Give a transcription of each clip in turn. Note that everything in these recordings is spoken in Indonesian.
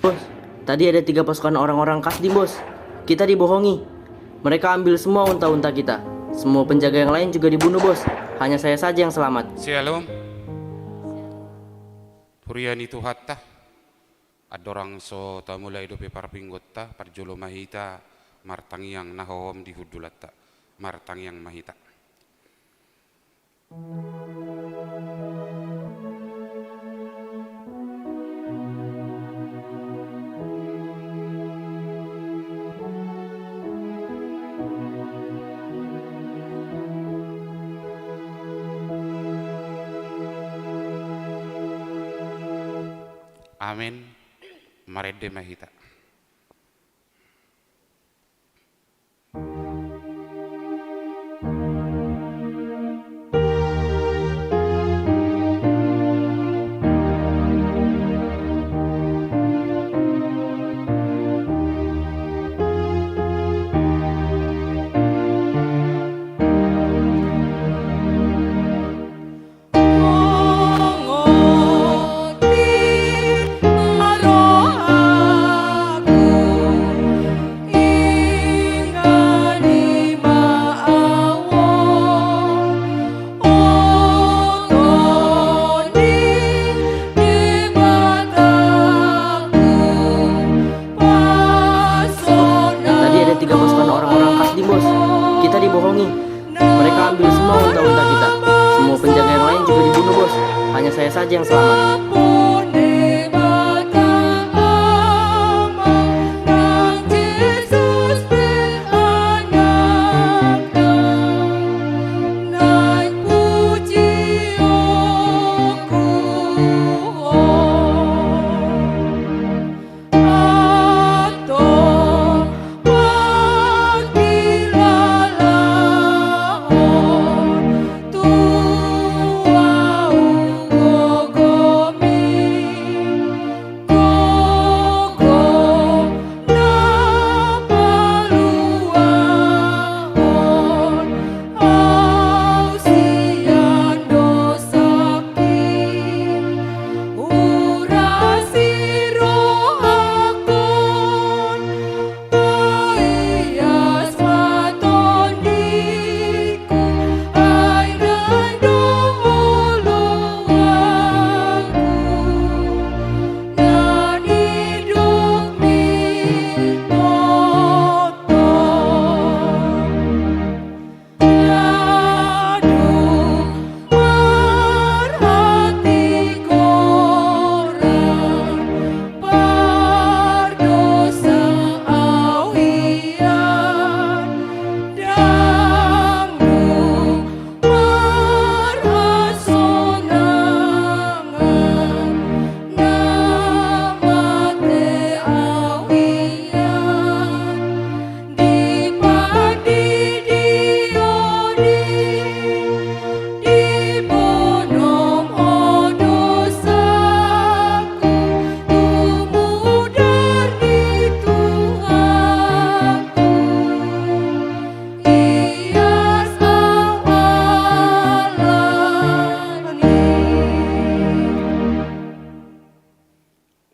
Bos, tadi ada 3 pasukan orang-orang Kasdim, bos. Kita dibohongi. Mereka ambil semua unta-unta kita. Semua penjaga yang lain juga dibunuh, bos. Hanya saya saja yang selamat. Shalom. Purian itu hatta. Adorang so tamulai dope parpinggotta parjolo mahita martang yang nahom di hudulata martang yang mahita. Amin. Marede mahita. Kita dibohongi. Mereka ambil semua unta-unta kita. Semua penjaga yang lain juga dibunuh, bos. Hanya saya saja yang selamat.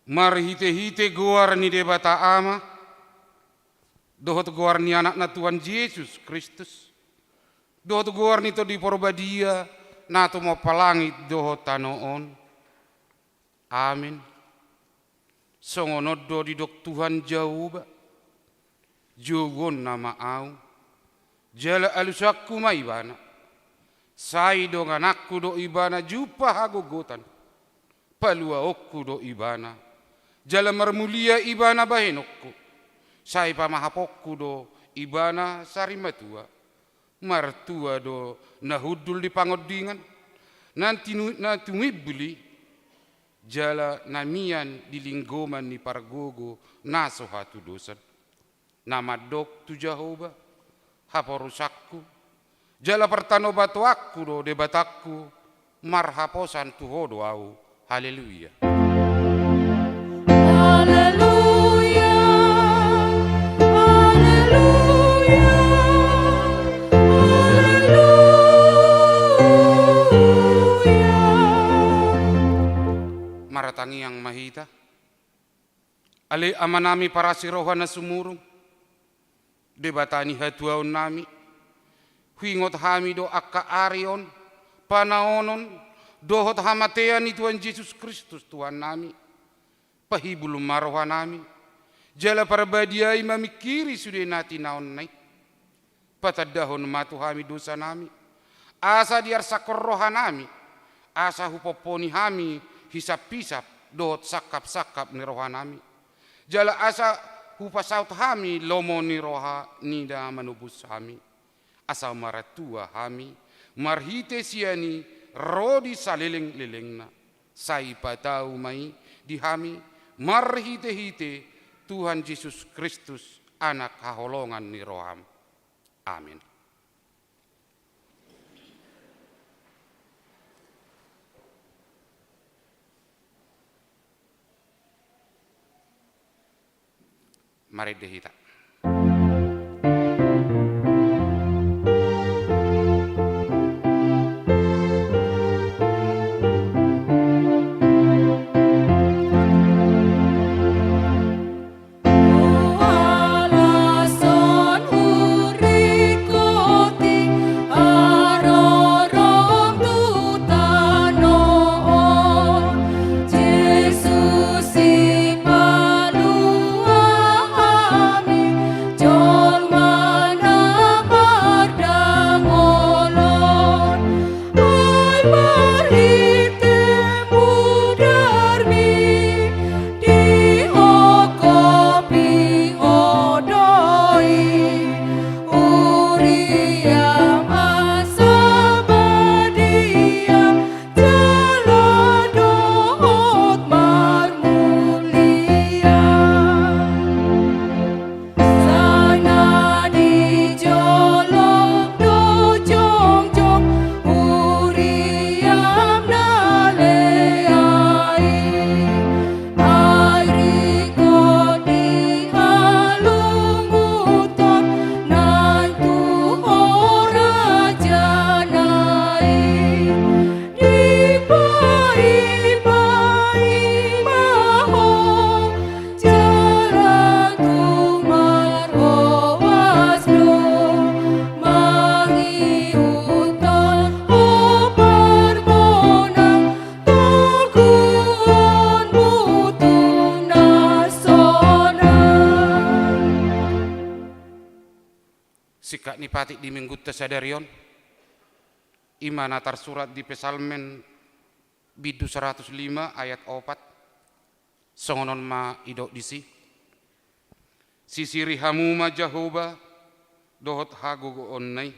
Mar hite-hite guar ni debata ama, dohot guar ni anak na Tuhan Yesus Kristus, dohot guar ni to di porbadia, na to mo palangit dohot tanoon. Amin. Songonod do di dok Tuhan jauba, jugon nama au, jala alusakku maibana, sai do anakku do ibana jupa hagogotan, palua okku do ibana, jala marmulia ibana bahenokku, sai pamahapokku do ibana sarimatua, martua do nahudul di pangodingan, nanti ngibuli, jala namian di linggoman ni pargogo naso hatu dosan, nama dok tu Jehovah, haporusakku, jala pertano batu aku do debatakku, marhaposan tu hodo au, haleluya. Maratangi yang mahita, Ale amanami para sirohana sumurung. Debatani hatuaon nami. Huingot hami do akka arion. Panaonon. Dohot hamatean Tuhan Yesus Kristus Tuhan nami. Pahibulum maroha nami. Jala para badiai mamikiri sudah nati naon naik. Patadahon matu hami dosa nami. Asa diar sakor roha nami. Asa hupoponi hami hisap-hisap. Dohot sakap-sakap ni roha nami. Jala asa hupasaut hami lomo ni roha nida manubus hami. Asa maratua hami. Marhite siani rodi salileng-lilengna. Sai patau mai di hami. Marhite-hite Tuhan Yesus Kristus anak kaholongan ni roham. Amin. Mari dihita. Sikak nipatik di minggu tesadarion. Imana tersurat di Pesalmen bidu 105 ayat 4. Songonon ma idok disi. Sisiri hamu ma Jehovah dohot hago onnai.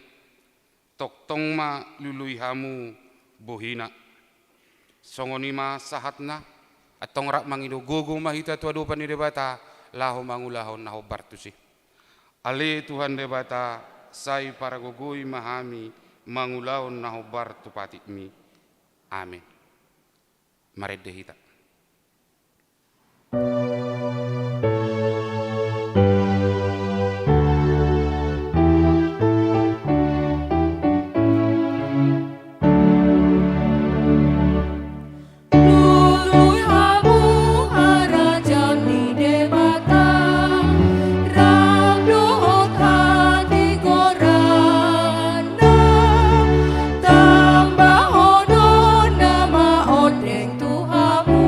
Tok tong ma lului hamu bohina. Songoni ma sahatna atong rak mangido gogo mahita tua do pani debata laho mangulahon naho bartusi. Ale Tuhan debata sai para gogoi mahami mangulaon naho bartu patik mi. Amin. Mari dehita. Tambah hono nama odeng tu hamu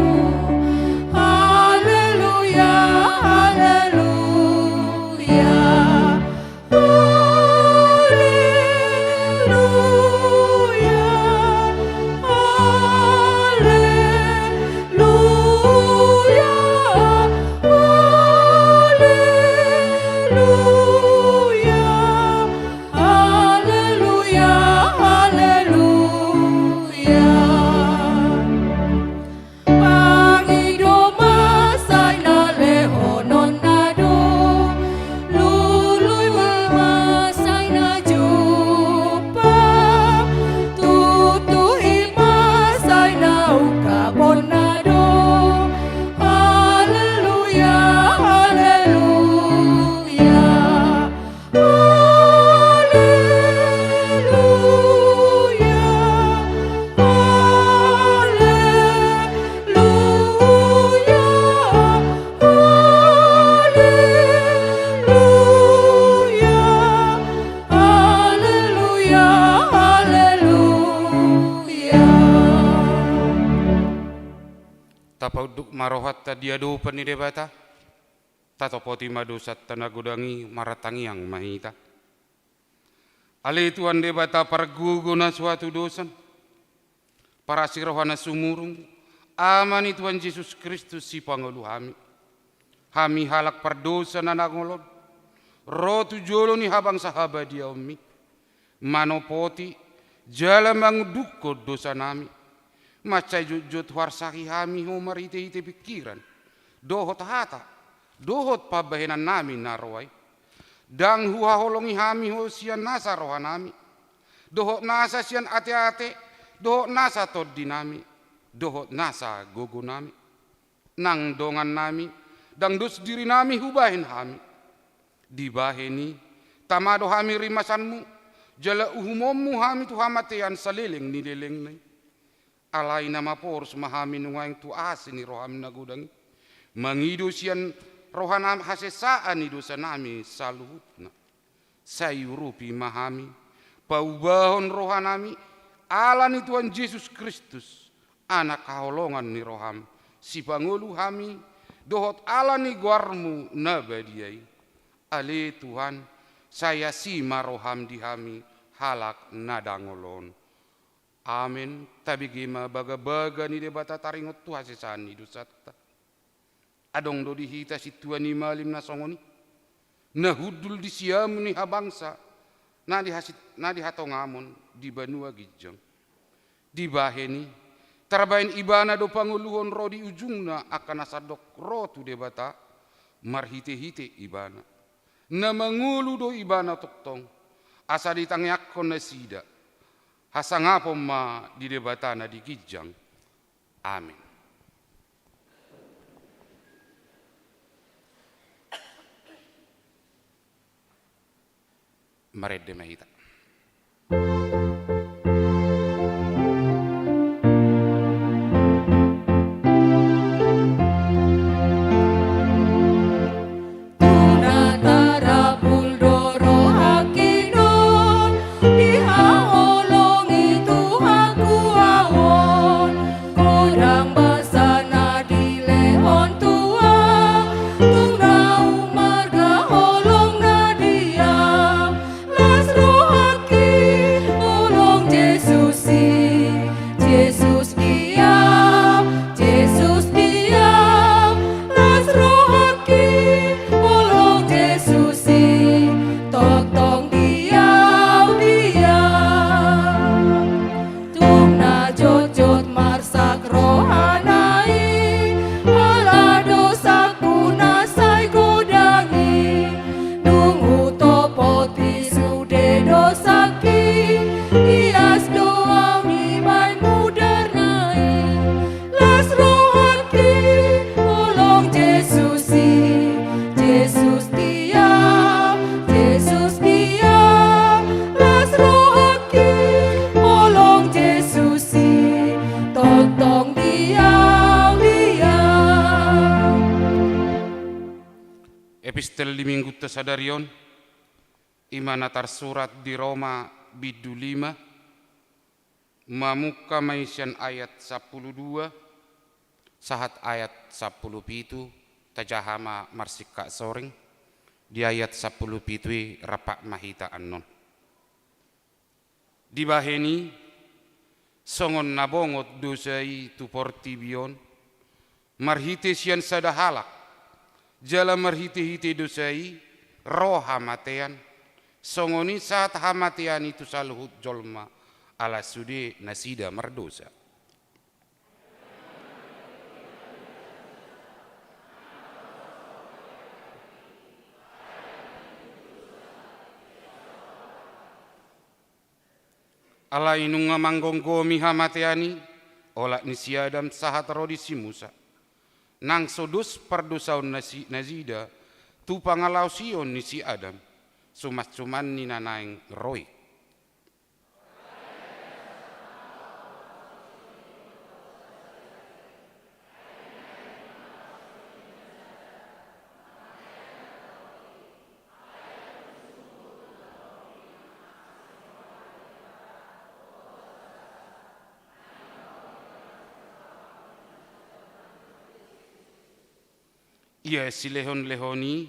Tapauduk marohat ta dia do pani debata. Tatopoti madosat tanagodangi maratangi yang mahita. Ale tuan debata parguguna suatu dosan. Para sirohana sumurung. Amani Tuhan Yesus Kristus si pangulu hami. Hami halak pardosa na nangolod. Rotu jolo ni habang sahabat dia umi. Manopoti jala mangudukko dosa nami. Macai jujut warsaki hami ho marite-ite pikiran. Dohot hata. Dohot pabahenan nami narwai. Dang huha holongi hami ho sian nasa roha nami. Dohot nasa sian ate-ate. Dohot nasa toddi nami. Dohot nasa gogo nami. Nang dongan nami. Dang dos diri nami hubahin hami. Dibaheni. Tamado hami rimasanmu. Jala uhumommu hami tu hamatean salileng nilileng nai. Alai nama poros mahami nungaing tu asini rohami nagudangi. Mangido sian rohanam hasesaan ido sanami saluhutna. Sayurupi mahami. Paubahon rohanami. Alani Tuhan Yesus Kristus. Anak kaholongan ni roham. Si pangulu hami. Dohot alani guarmu nabadiai. Ale Tuhan. Saya si maroham dihami. Halak nadangolon. Amin. Tabi gima baga-baga ni debata taringot tu hasesan ni dosata. Adong do dihita si Tuhan ni malim na songoni. Nahudul di siamu ni habangsa. Na dihatongamon di banua gijang. Di baheni. Tarabain ibana do panguluhon ro di ujungna akan asadok ro tu debata. Marhite-hite ibana. Na mangulu do ibana toktong. Asa ditangyakon na sida. Hasangapom ma di debatana di gijang. Amin. Maredde mahita. Epistel di minggu tesadarion. Imana tarsurat di Roma bidu 5. Mamuka maisian ayat 12. Sahat ayat 17. Tajahama marsika soring. Di ayat 17 rapak mahita anon. Di baheni. Songon nabongot dosai tu portibion. Marhite sian sadahalak. Jala marhite-hite dosai. Roh hamatean. Songoni saat hamatian itu saluhut jolma ala sude nasida mardosa. Ala inunga manggonggomi hamatiani olak nisi Adam sahat rodi si Musa. Nang sodus pardosaun nazida tu pangalau sion nisi Adam. Sumas cuman ni nanaing roy. Ia si lehon-lehoni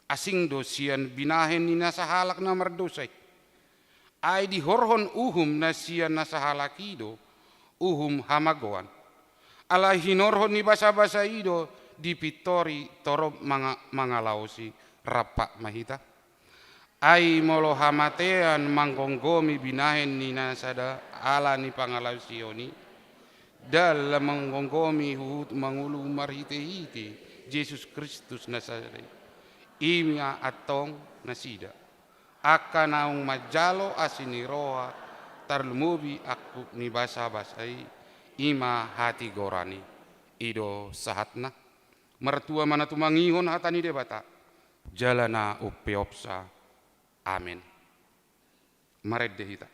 asing do sian binahen ni nasahalak na mardosay. Ay di horhon uhum na sian nasahalak ido uhum hamagoan. Alay hinorhon ni basa-basa ido di pitori torob mga lausi rapak mahita. Ay molo hamatean manggonggomi binahen ni nasada ala ni pangalausioni. Dalam menggonggomi hut mangulu marhite-hite Yesus Kristus nasari. Imia atong nasida. Aka naung majalo asiniroa tarlumubi aku ni basa-basai ima hati gorani. Ido sahatna. Mertua mana tumangihon hatani debata. Jalana upeopsa. Amin. Mared dehita.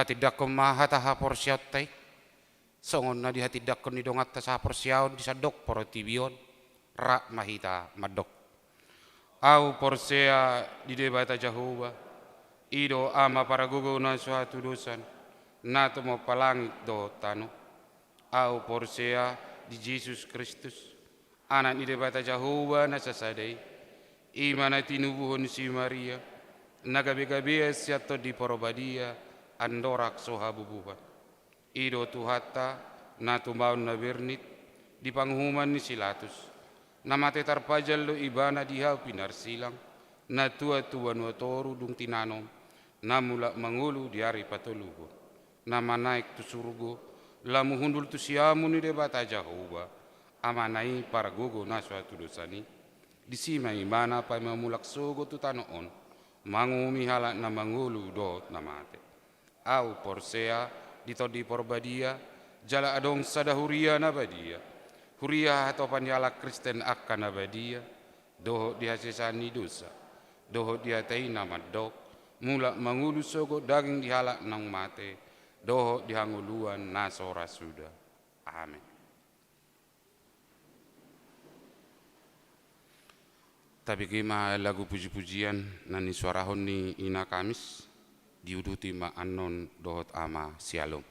Tidak kemaha taha porsiaut tay songon na diha tidak kon nidongat ta sa porsiaut disadok porotibion ra mahita madok au porsea di debata Jehovah ido ama para gugu na suatu dosan na mo palangit do tano au porsea di Yesus Kristus anak di debata Jehovah na sasadai imana tinubuhon si Maria nagabe-gabe siato di porobadia andorak sohabubuhan. Ido tuhata na tumbaon na bernit di panghuman ni Silatus. Namate tarpajal lo ibana diha pinarsilang na tua-tuan watoru dung tinanom na mula mangulu diari patulugo. Na manaik tu surgo lamu hundul tu siamu ni debata Jehovah amanai para gogo na suatu dosani. Disima ibana pa mamulak sogo tu tanoon mangumi halak na mangulu dot namate. Au porsea ditodi porbadia jala adong sada huria nabadia huria atau panjala Kristen akan nabadia doho dia sesani dosa doho dia taina madok mula mangulu sogo daging dihalak nang mate doho dihanguluan nasora sudah amin. Tapi kima lagu puji-pujian nani suarahon ni ina Kamis diuduti ma anon dohot ama sialom.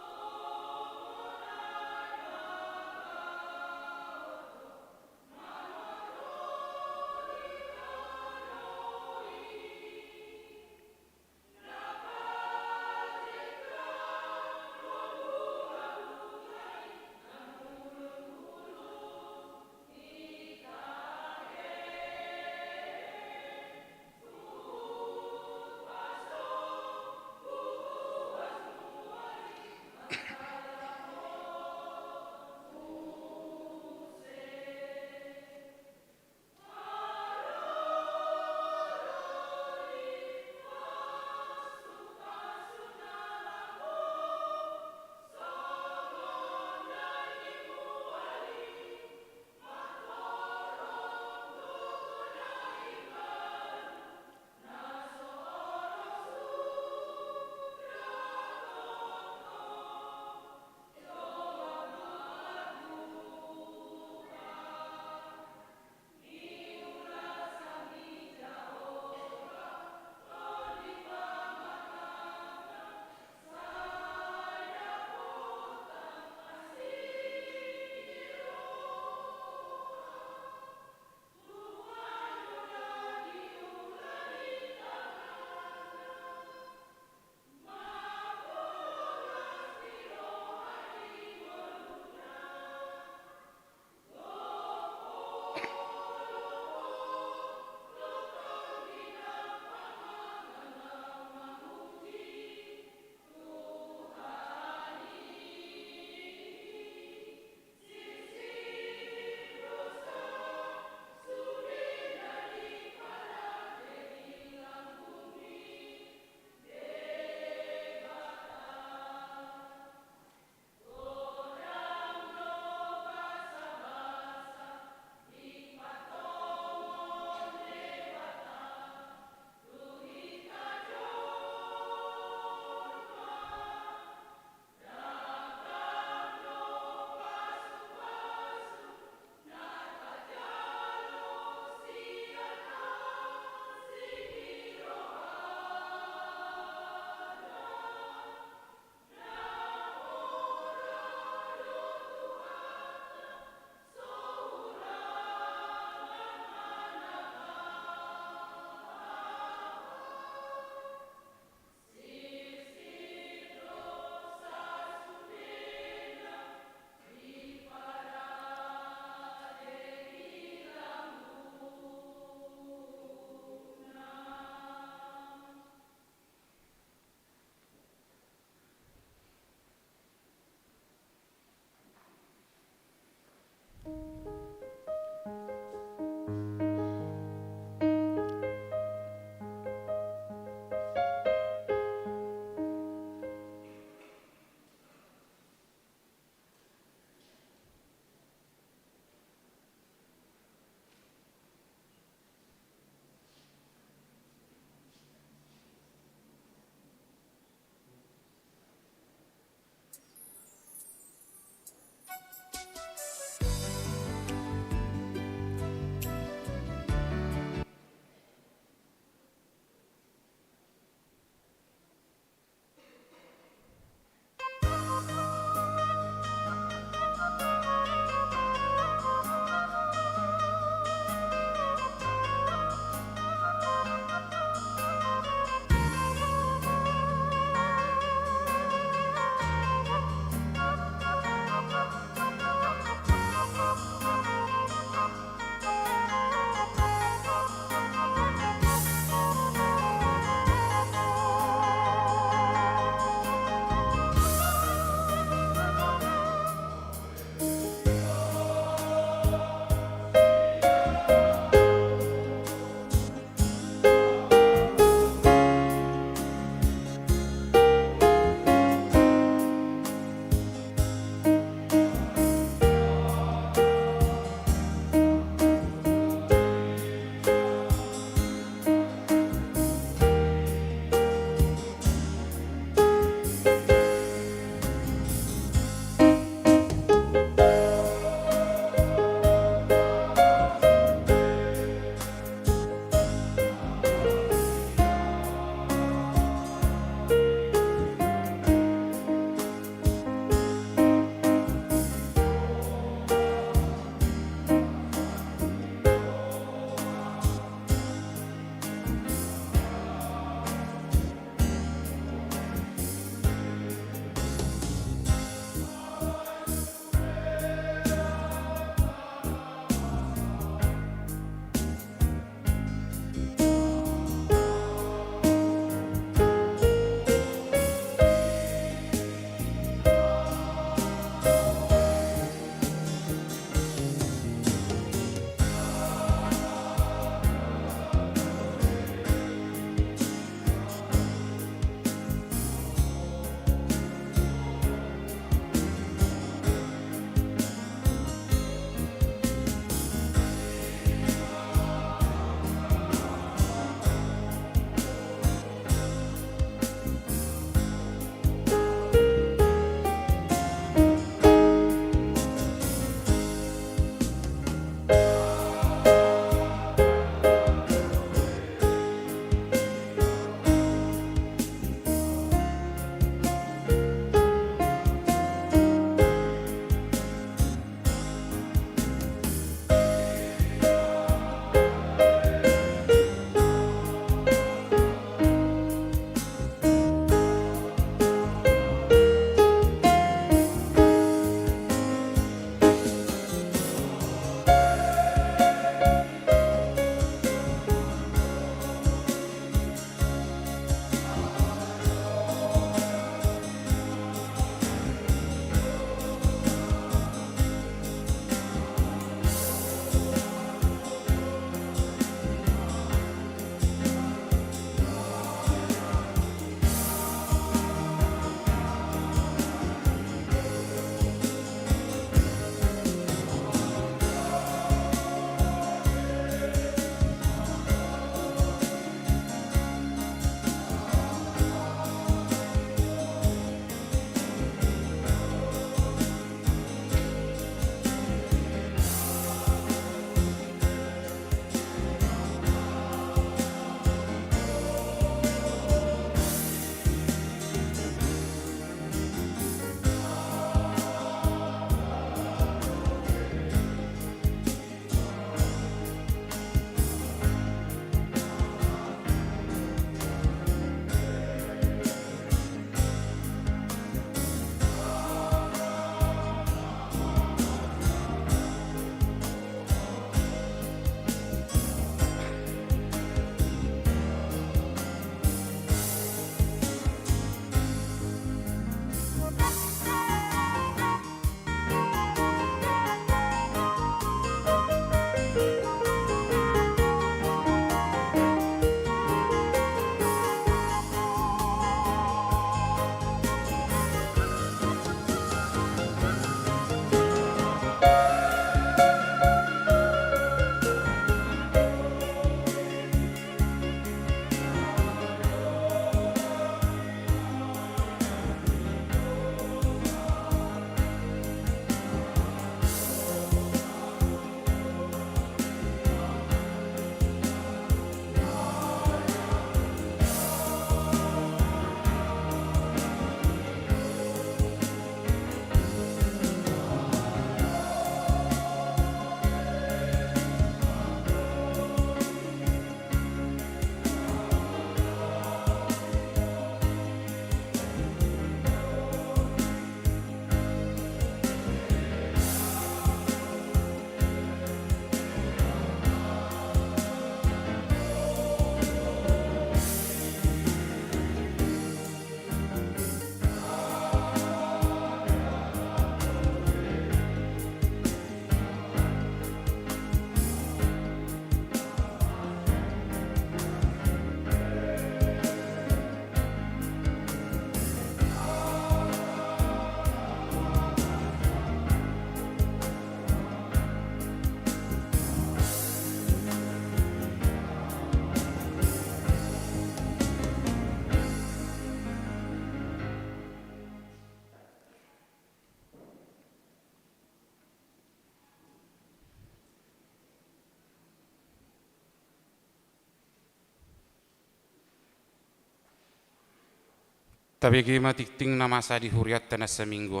Tapi kima tikting na masa di huriat tanah seminggu.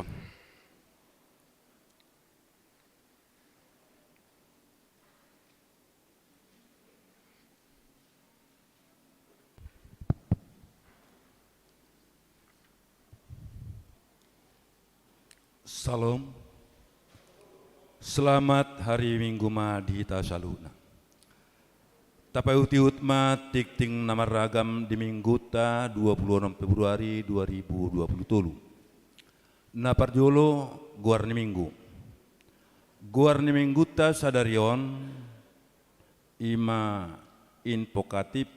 Salam. Selamat hari Minggu ma di Tasaluna. Tapai utiut ma tikting nama ragam di Minggu ta 26 Februari 2020. Na parjolo guarni Minggu. Guarni Minggu ta sadarion ima invokatif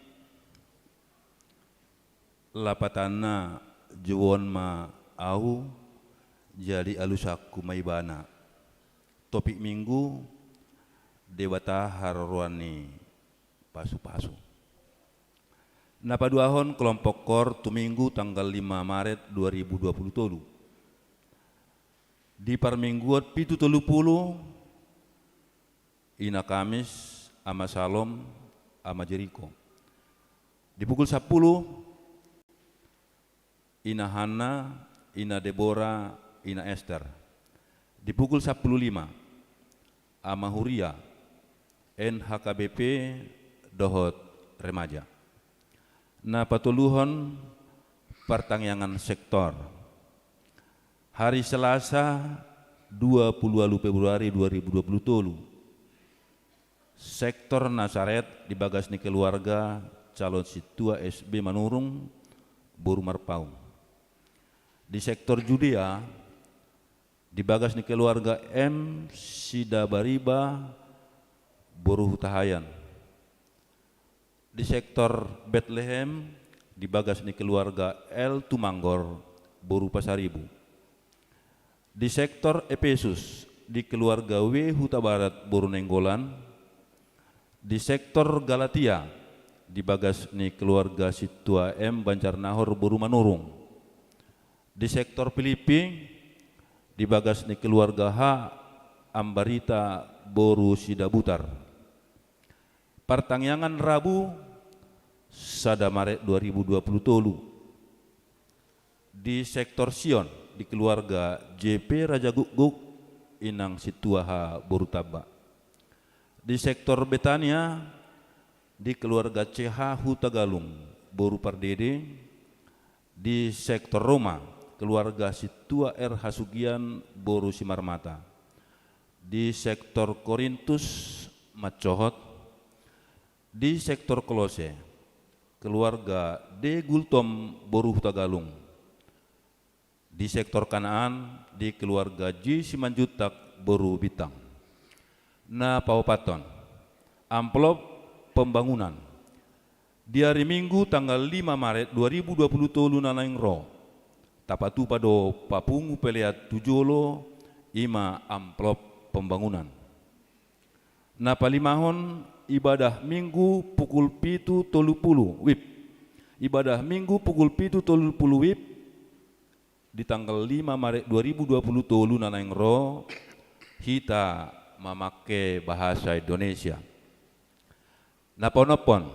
lapatana juwon ma au jadi alusaku maibana. Topik Minggu dewata harorwani pasu-pasu. Napa duahon kelompok kor tu Minggu tanggal 5 Maret 2020. Di parmingguat pitu 30 ina Kamis ama Salom ama Jeriko. Di pukul 10 ina Hana, ina Deborah, ina Esther. Di pukul 10.05 ama Huria, NHKBP dohot remaja. Na patuluhon pertangyangan sektor. Hari Selasa 20 Februari 2020. Sektor Nasaret di bagas ni keluarga calon situa SB Manurung Boru Marpau. Di sektor Judea di bagas ni keluarga M Sida Bariba Boru Hutahayan. Di sektor Bethlehem di bagas ni keluarga L Tumanggor Boru Pasaribu. Di sektor Efesus di keluarga W Huta Barat Boru Nenggolan. Di sektor Galatia di bagas ni keluarga Situa M Banjarnahor Boru Manurung. Di sektor Filipi di bagas ni keluarga H Ambarita Boru Sidabutar. Pertangyangan Rabu sada Maret 2020 di sektor Sion di keluarga JP Raja Guguk Inang Situaha Boru Taba. Di sektor Betania di keluarga CH Hutagalung Boru Pardede. Di sektor Roma keluarga Situa R Hasugian Boru Simarmata. Di sektor Korintus Macohot. Di sektor Kolose keluarga D Gultom Boru Hutagalung. Di sektor Kanaan di keluarga J Simanjutak Boru Bitang. Na paupaton amplop pembangunan di hari Minggu tanggal 5 Maret 2020 nanaing ro tapatu pado papungu peleat tujolo ima amplop pembangunan. Na palimahon ibadah Minggu pukul pitu 30 WIB. Ibadah Minggu pukul pitu 30 WIB di tanggal 5 Maret 2020 nanaing ro kita memakai bahasa Indonesia. Napon-napon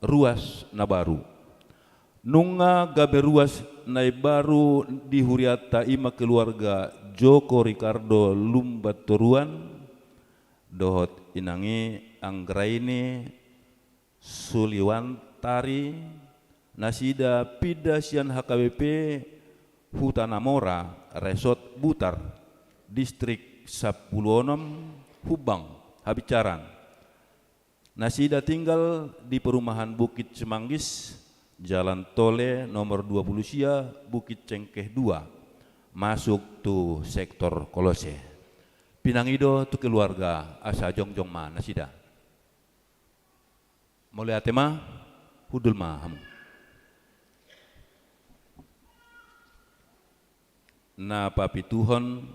ruas na baru. Nunga gabe ruas na baru di huriata ima keluarga Joko Ricardo Lumbat Toruan dohot inangi anggraini Suliwantari nasida pidasian HKBP Hutanamora Resort Butar distrik Sapuluonom Hubang Habicaran. Nasida tinggal di perumahan Bukit Semanggis Jalan Tole nomor 20 Sia Bukit Cengkeh 2 masuk tu sektor Kolose. Pinangido tu keluarga asa jongjong ma nasida. Mulai atema hudul ma hamu. Na papituhon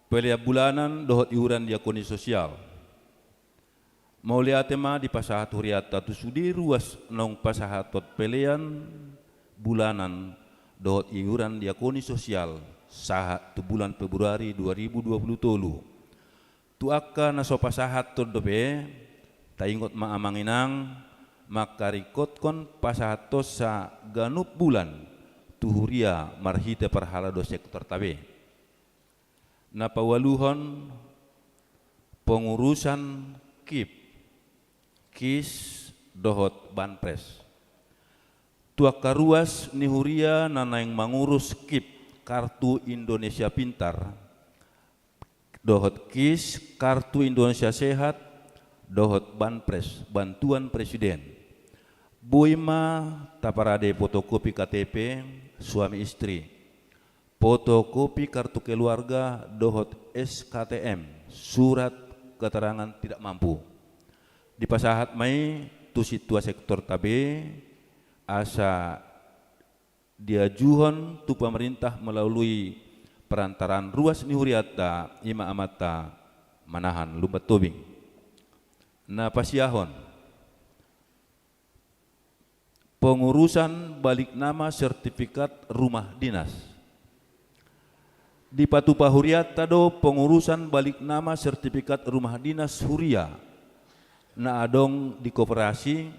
pelia bulanan dohot iuran diakoni sosial. Mau lihat tema di pasahat huriat tatu sudi ruas nong pasahat tot pelean bulanan dohot iuran diakoni sosial sahat tu bulan Februari 2020 tolu. Tu akka naso pasahat tot dobe taingot maamanginang makarikot kon pasahat tos sa ganup bulan tuhuria marhite parhalado sektor tabe. Na pawaluhon pengurusan KIS dohot banpres. Tuaka ruas nihuria nanaing mangurus KIP Kartu Indonesia Pintar, dohot KIS Kartu Indonesia Sehat, dohot banpres bantuan presiden. Boima taparade fotokopi KTP suami istri, fotokopi kartu keluarga, dohot SKTM surat keterangan tidak mampu. Di pasahat mai tu situa sektor tabe asa diajuhon tu pemerintah melalui perantaran ruas nihuriata ima amata manahan lumbat tobing. Na pasiahon pengurusan balik nama sertifikat rumah dinas. Di Patupa Huriata do pengurusan balik nama sertifikat rumah dinas Huria na adong di koperasi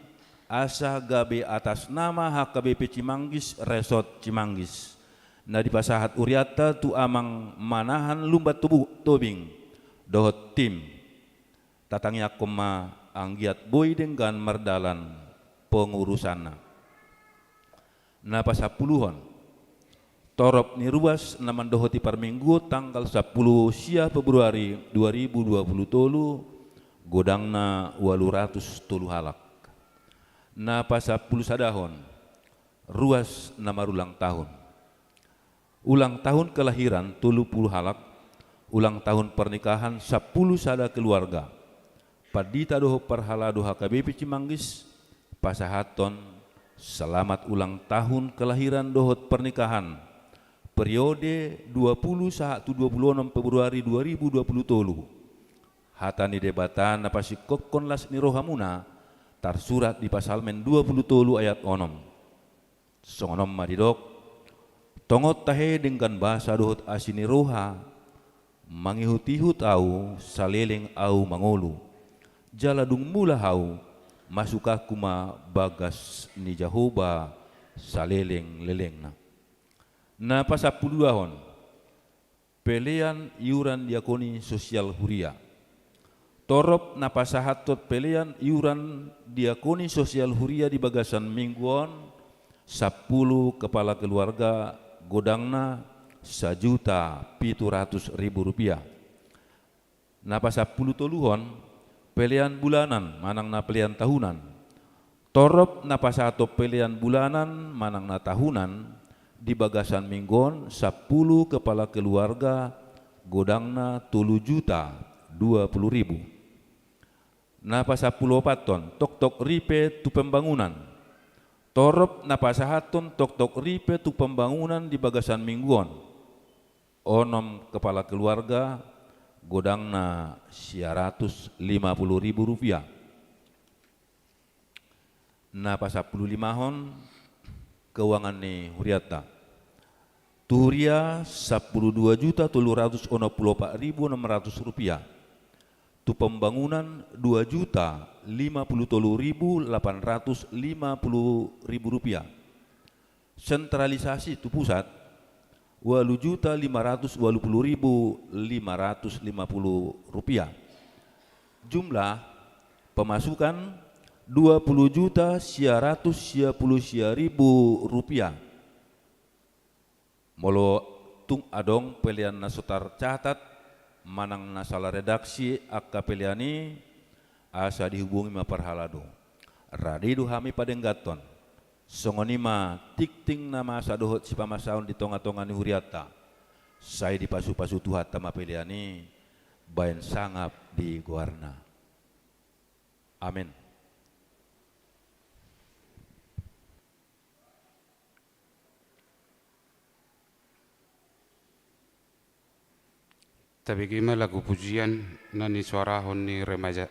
asa gabe atas nama HKBP Cimanggis Resort Cimanggis. Na di pasahat Uriata tu amang manahan lumbat tubuh tobing dohot tim tatangnya koma anggiat boy dengan merdalan pengurusanna. Na pasapuluhon torop ni ruas naman dohoti par minggu tanggal 10 sia Februari 2020 godangna 800 halak. Na pasapuluh sadahon ruas nama ulang tahun. Ulang tahun kelahiran 30 halak, ulang tahun pernikahan 10 sada keluarga. Padita doho parhalado HKBP Cimanggis pasahaton selamat ulang tahun kelahiran dohot pernikahan periode 20 26 Februari 2020. Hatani debatan napasi kokon las ni rohamuna tarsurat di pasal men 20 ayat 6. Songonom madidok tongot tahe dengan bahasa dohot asini roha mangihut-ihut au saleleng au mangolu jaladung mula hau masuka kuma bagas ni Jahoba saleleng lelengna. Na pasapuluahon pelean iuran diakoni sosial huria. Torop na pasahatot pelean iuran diakoni sosial huria di bagasan mingguan 10 kepala keluarga godangna 1.700.000 rupiah. Na pasapuluh toluhon pelean bulanan manang na pelean tahunan. Torop na pasahato pelean bulanan manang na tahunan di bagasan mingguan 10 kepala keluarga godangna 3.020.000. Na pasapuluh paton tok-tok ripe tu pembangunan. Torop na pasahaton tok-tok ripe tu pembangunan di bagasan mingguan. Onom kepala keluarga godangna 150.000 rupiah. Na pasapuluh limahon keuangan ni huriata. Tuhuria 12.384.600 rupiah. Tu pembangunan 2.053.850 rupiah. Sentralisasi tu pusat 8.520.550 rupiah. Jumlah pemasukan 20.110.000 rupiah. Molo tung adong pelian nasotar catat manang nasala redaksi akka peliani asa dihubungi ma parhalado. Radidu hami padenggaton. Songonima tikting nama sadohot si pamasaon di tonga-tonga ni huriata. Saya di pasu-pasu tuhat tama peliani bayan sangap di guarna. Amin. Tapi gimana lagu pujian nani suarahon ni remaja.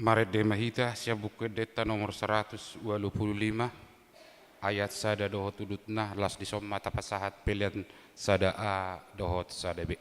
Mari demahita sia buku deta nomor 125 ayat sada dohot udutna las disom mata pasahat pilihan sada a dohot sada b.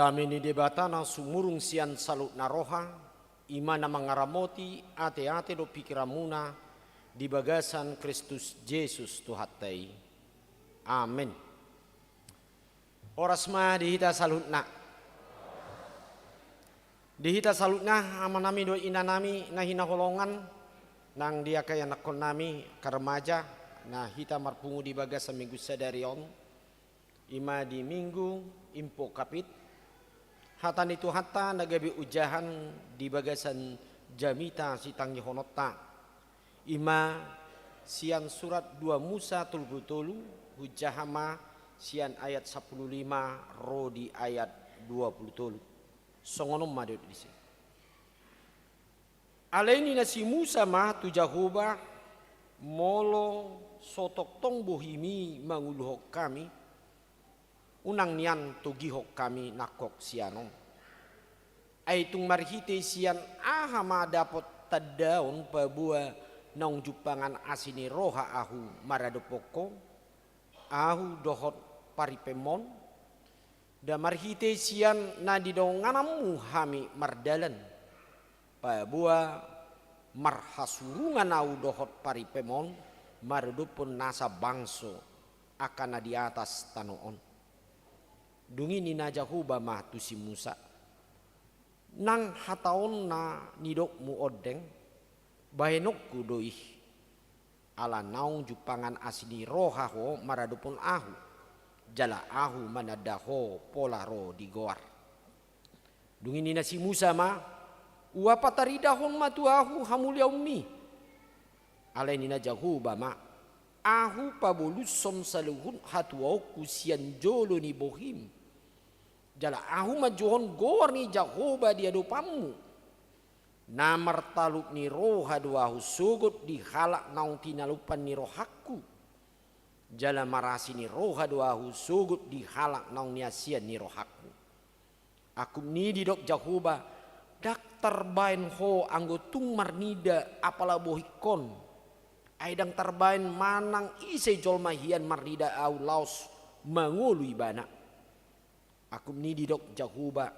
Damini debatana sumurung sian salut naroha, imana mangaramoti ate-ate do pikiramuna di bagasan Kristus Yesus Tuhatai. Amin. Oras mah dihita salutna. Dihita salutna amanami do inanami na hinaholongan nang dia kaya nakon nami karemaja na hita marpungu di bagas sa minggu sadarion ima di minggu impo kapit hatan itu hatta nagabi ujahan di bagasan jamita sitang honota ima sian surat 2 Musa tulbutulu hujahama sian ayat 15 ro di ayat 20 songonom madut disi. Alaini na si Musa mah tu Jahoba molo sotok tong bohimi manguluhok kami unang nian tugihok kami nakok sianon. Ay tung marhite sian ahama dapot tadaon pabua nong jupangan asini roha ahu maradopoko ahu dohot paripemon da marhite sian na didonganamu hami mardalan pabua marhasurungan au dohot paripemon marudupun nasa bangso akan di atas tanoon dungi ni najahuba mah tu si Musa nang hataon na nidok mu odeng bahenok kudoih ala naung jupangan asini rohaho maradupun ahu jala ahu manadaho polaro di goar. Dungin nina si Musa ma uapa taridahon matu ahu hamulia ummi. Alai nina Jahoba ma ahu pabulusom saluhun hatuauku sian jolo ni bohim. Jala ahu majuhon goar ni Jahoba dia dopamu. Namar taluk ni roha duahu sugut dihalak naung tinalupan ni rohaku. Jala marasi ni roha duahu sugut dihalak naung niasian ni rohaku. Aku ni didok Jahoba dak terbain ho anggotung marnida apala bohikon. Aidang terbain manang ise jolmahian marnida au laos mangului bana. Aku ni didok Jahoba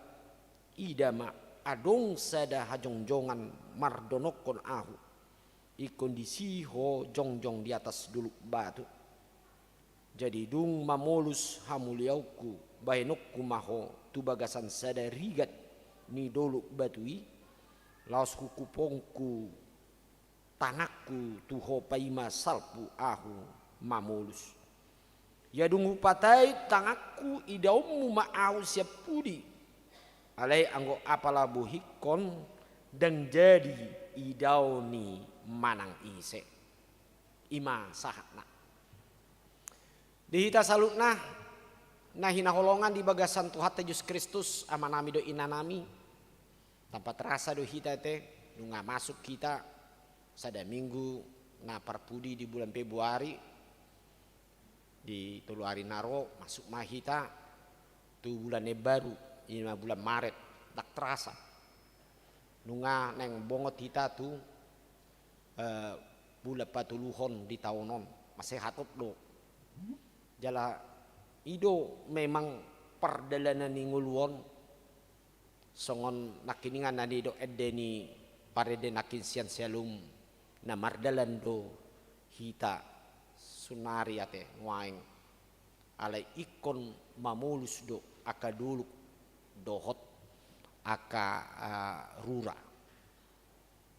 idama adong sada hajongjongan mardonokon ahu. I kondisi ho jongjong di atas dulu batu. Jadi dung mamolus hamuliauku bahenokku maho tu bagasan sada rigat ni dolu batui laos kukupongku tanakku tuho paima salpu ahu mamolus ya dung upatai tangakku idaumu maau siap pudi alai anggo apala buhikon dan jadi idauni manang ise ima sahakna. Dihita salutna nah hinaholongan di bagasan Tuhan Yesus Kristus amanami do inanami tanpa terasa do hita te nunga masuk kita sada minggu na parpudi di bulan Februari di tolu hari naro masuk mahita tu bulan baru ini bulan Maret tak terasa nunga neng bongot hita tu bulan patuluhon di tahunon masih hatop do jala ido memang perdalanan ni nguluon songon nakiningan nani do edeni parede nakin sian sialum na mardalan do hita sunari ate waing alai ikon mamulus do aka duluk dohot aka rura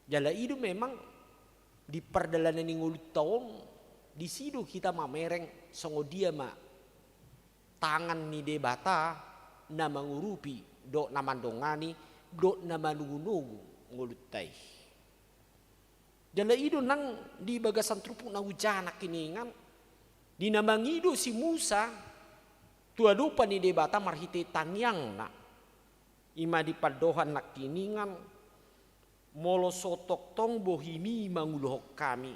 jala ido memang di perdalanan ni ngulut taon di situ kita mamereng songo dia ma tangan ni debata na mangurupi do namandongani do namanungunugu ngulutai. Jala ido nang di bagasan trupu na ujana kiningan di namangido si Musa tua lupa ni debata marhite tanyang na ima di padohan nak kiningan molo sotok tong bohimi manguluhok kami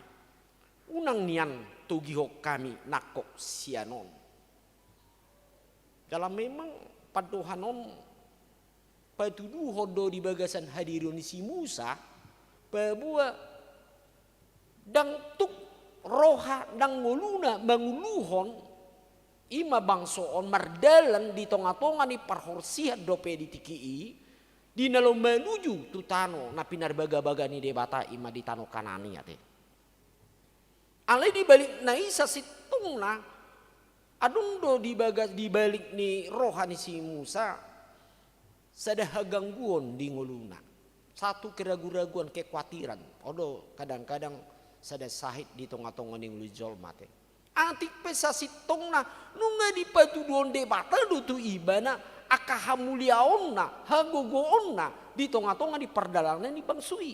unang nian tugihok kami nakok sianon. Dalam memang padohanon patuduh hodo di bagasan hadiron si Musa pabua dang tuk roha dang nguluna manguluhon ima bangsoon mardalan di tonga-tonga ni parhorsihan dope di tikii di nalom menuju tutano na pinar baga-baga ni debata ima di tano kanani ate. Alai di balik naisa situng na adung do di balik ni rohani si Musa Sada gangguan di nguluna. Satu keraguan-raguan kekhawatiran. Odo kadang-kadang sada sahid di tengah-tengah ning lujol mate. Antik pesa sitongna nunga di patuduon debata dutu ibana aka hamuliaonna hagogoonna di tengah-tengah di perdalangan di bangsui.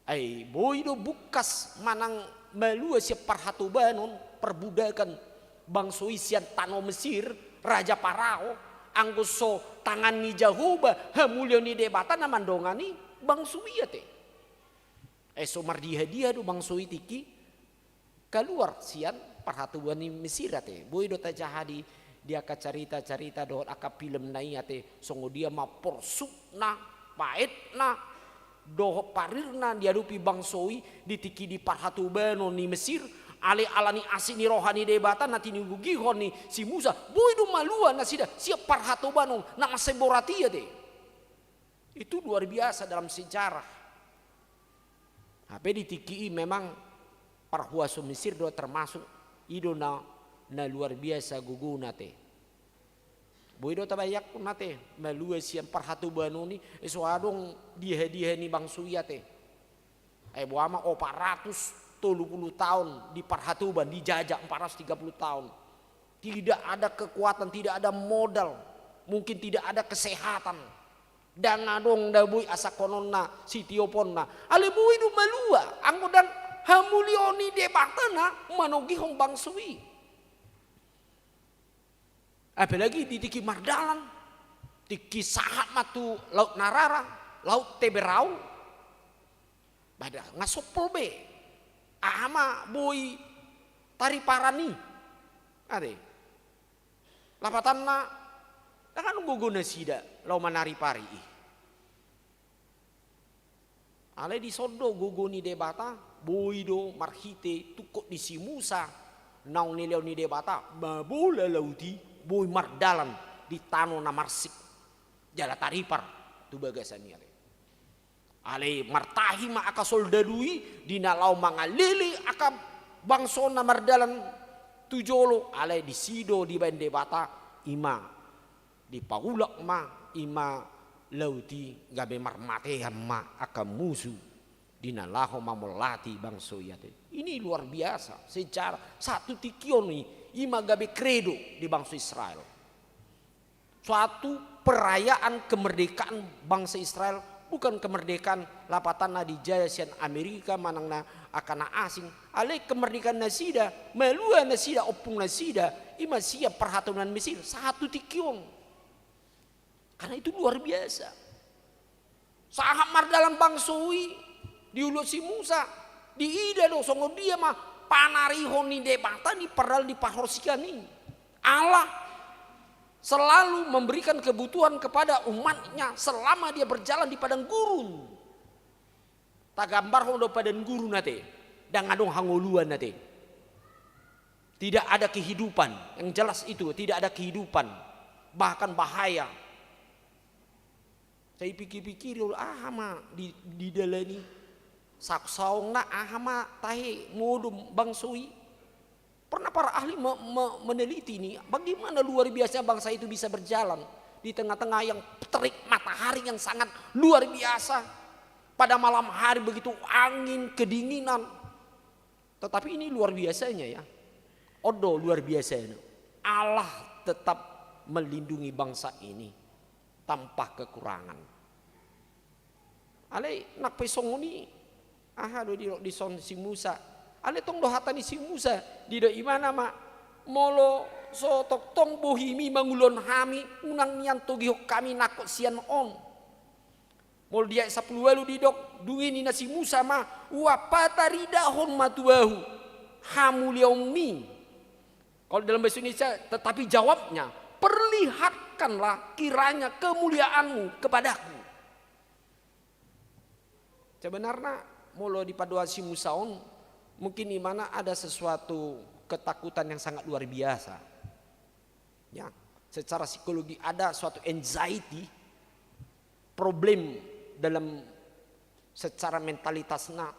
Ai boy do bukas manang malua si parhatubanon perbudakan bangsui sian tano Mesir raja Parao anggoso tangan ni Jahuba hamulio ni debata na mandongani bangsui ate. So mardiha-diha do bangsui tiki keluar sian parhatuban ni Mesir ate. Boy do tajahadi dia ka carita-carita do aka film nai ate songo dia ma porsukna paetna doh parirna diadupi bangsoi ditiki di parhatubano ni Mesir ale alani asini rohani debata nati ni gugihon ni si Musa boy do malua na sida siap parhatubano na maseborati de. Itu luar biasa dalam sejarah. Apa ditiki memang parhuaso Mesir do termasuk idona na luar biasa guguna te. Boy do tabayak nate malua sian parhatubano ni eswadong dia ni bangsuya te. Buama 430 tahun di parhatuban dijajak 430 tahun. Tidak ada kekuatan, tidak ada modal, mungkin tidak ada kesehatan. Dan adong dabui asakononna sitioponna. Ale boy do malua anggodan hamulioni debatana manogi hong bangsui. Apalagi di tiki Mardalan, tiki sahat matu laut Narara, laut Teberau, pada ngasopol be, ama boy tari parani, ade, lapatan na, kan guguna sida, lau manari pari. Ale di sodo guguni debata, boy do marhite tukok di si Musa, naung nileu ni debata, babola lauti. Boy Mardalan di tano na marsik jala taripar tu bagasan ale. Ale martahi ma aka soldadui dina lau mangalili aka bangsona Mardalan tujolo ale di sido di bande bata ima di paulak ma ima lauti gabe marmate ma aka musuh dina laho mamolati bangso yate. Ini luar biasa secara satu tikion nih ima gabe kredo di bangsa Israel. Suatu perayaan kemerdekaan bangsa Israel bukan kemerdekaan lapatan na dijaya sian Amerika manang na akana asing. Ale kemerdekaan nasida melua nasida opung nasida ima siap perhatunan Mesir satu tikion. Karena itu luar biasa. Sahamar dalam bangsui diulut si Musa di ida do songo dia mah panarihon ni debata ni padahal di pahorsikan ini. Allah selalu memberikan kebutuhan kepada umatnya selama dia berjalan di padang gurun. Tagambar hondo padang gurun nate dan ngadong hangoluan nate. Tidak ada kehidupan, yang jelas itu tidak ada kehidupan, bahkan bahaya. Saya pikir-pikir ma di dalani saksaung na ahama tahe modum bangsui. Pernah para ahli meneliti ini bagaimana luar biasa bangsa itu bisa berjalan di tengah-tengah yang terik matahari yang sangat luar biasa. Pada malam hari begitu angin kedinginan. Tetapi ini luar biasanya ya. Odo luar biasanya. Allah tetap melindungi bangsa ini tanpa kekurangan. Ale nak pesong ini do di son si Musa. Ale tong dohatani si Musa di do imana ma molo so tok tong bohimi mangulon hami unang nian togihok kami nakot sian on. Mol dia 10 walu di dok duini na si Musa ma wa pataridahon matuahu hamuliaumi. Kalau dalam bahasa Indonesia tetapi jawabnya perlihatkanlah kiranya kemuliaanmu kepadaku. Sebenarnya molo di paduasi Musaon mungkin di mana ada sesuatu ketakutan yang sangat luar biasa. Ya, secara psikologi ada suatu anxiety, problem dalam secara mentalitasna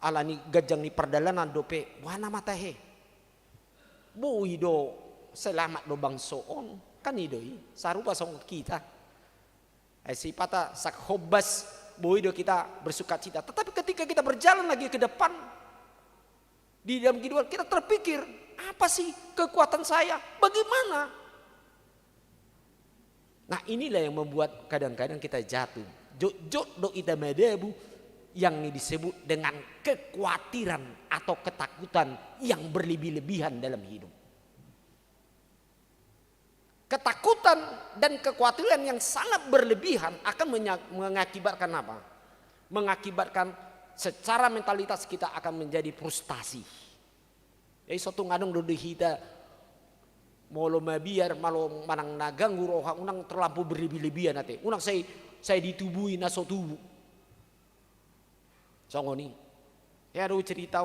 alani gajang ni perdalanan dope wana matahe. Bui do selamat do bangsoon Kan idoi sarupa song kita. Sifata sak hobas boido kita bersuka cita. Tetapi ketika kita berjalan lagi ke depan di dalam kehidupan kita terpikir, apa sih kekuatan saya? Bagaimana? Nah inilah yang membuat kadang-kadang kita jatuh. Jok do ita medebu yang disebut dengan kekhawatiran atau ketakutan yang berlebih-lebihan dalam hidup. Ketakutan dan kekhawatiran yang sangat berlebihan akan mengakibatkan apa? Mengakibatkan secara mentalitas kita akan menjadi frustasi. Jadi suatu ngadong dodi kita molo mabiar malo manang nagang guroha unang terlampau berlebih-lebihan ate. Unang saya ditubui naso tubuh. Songoni. Ya ada cerita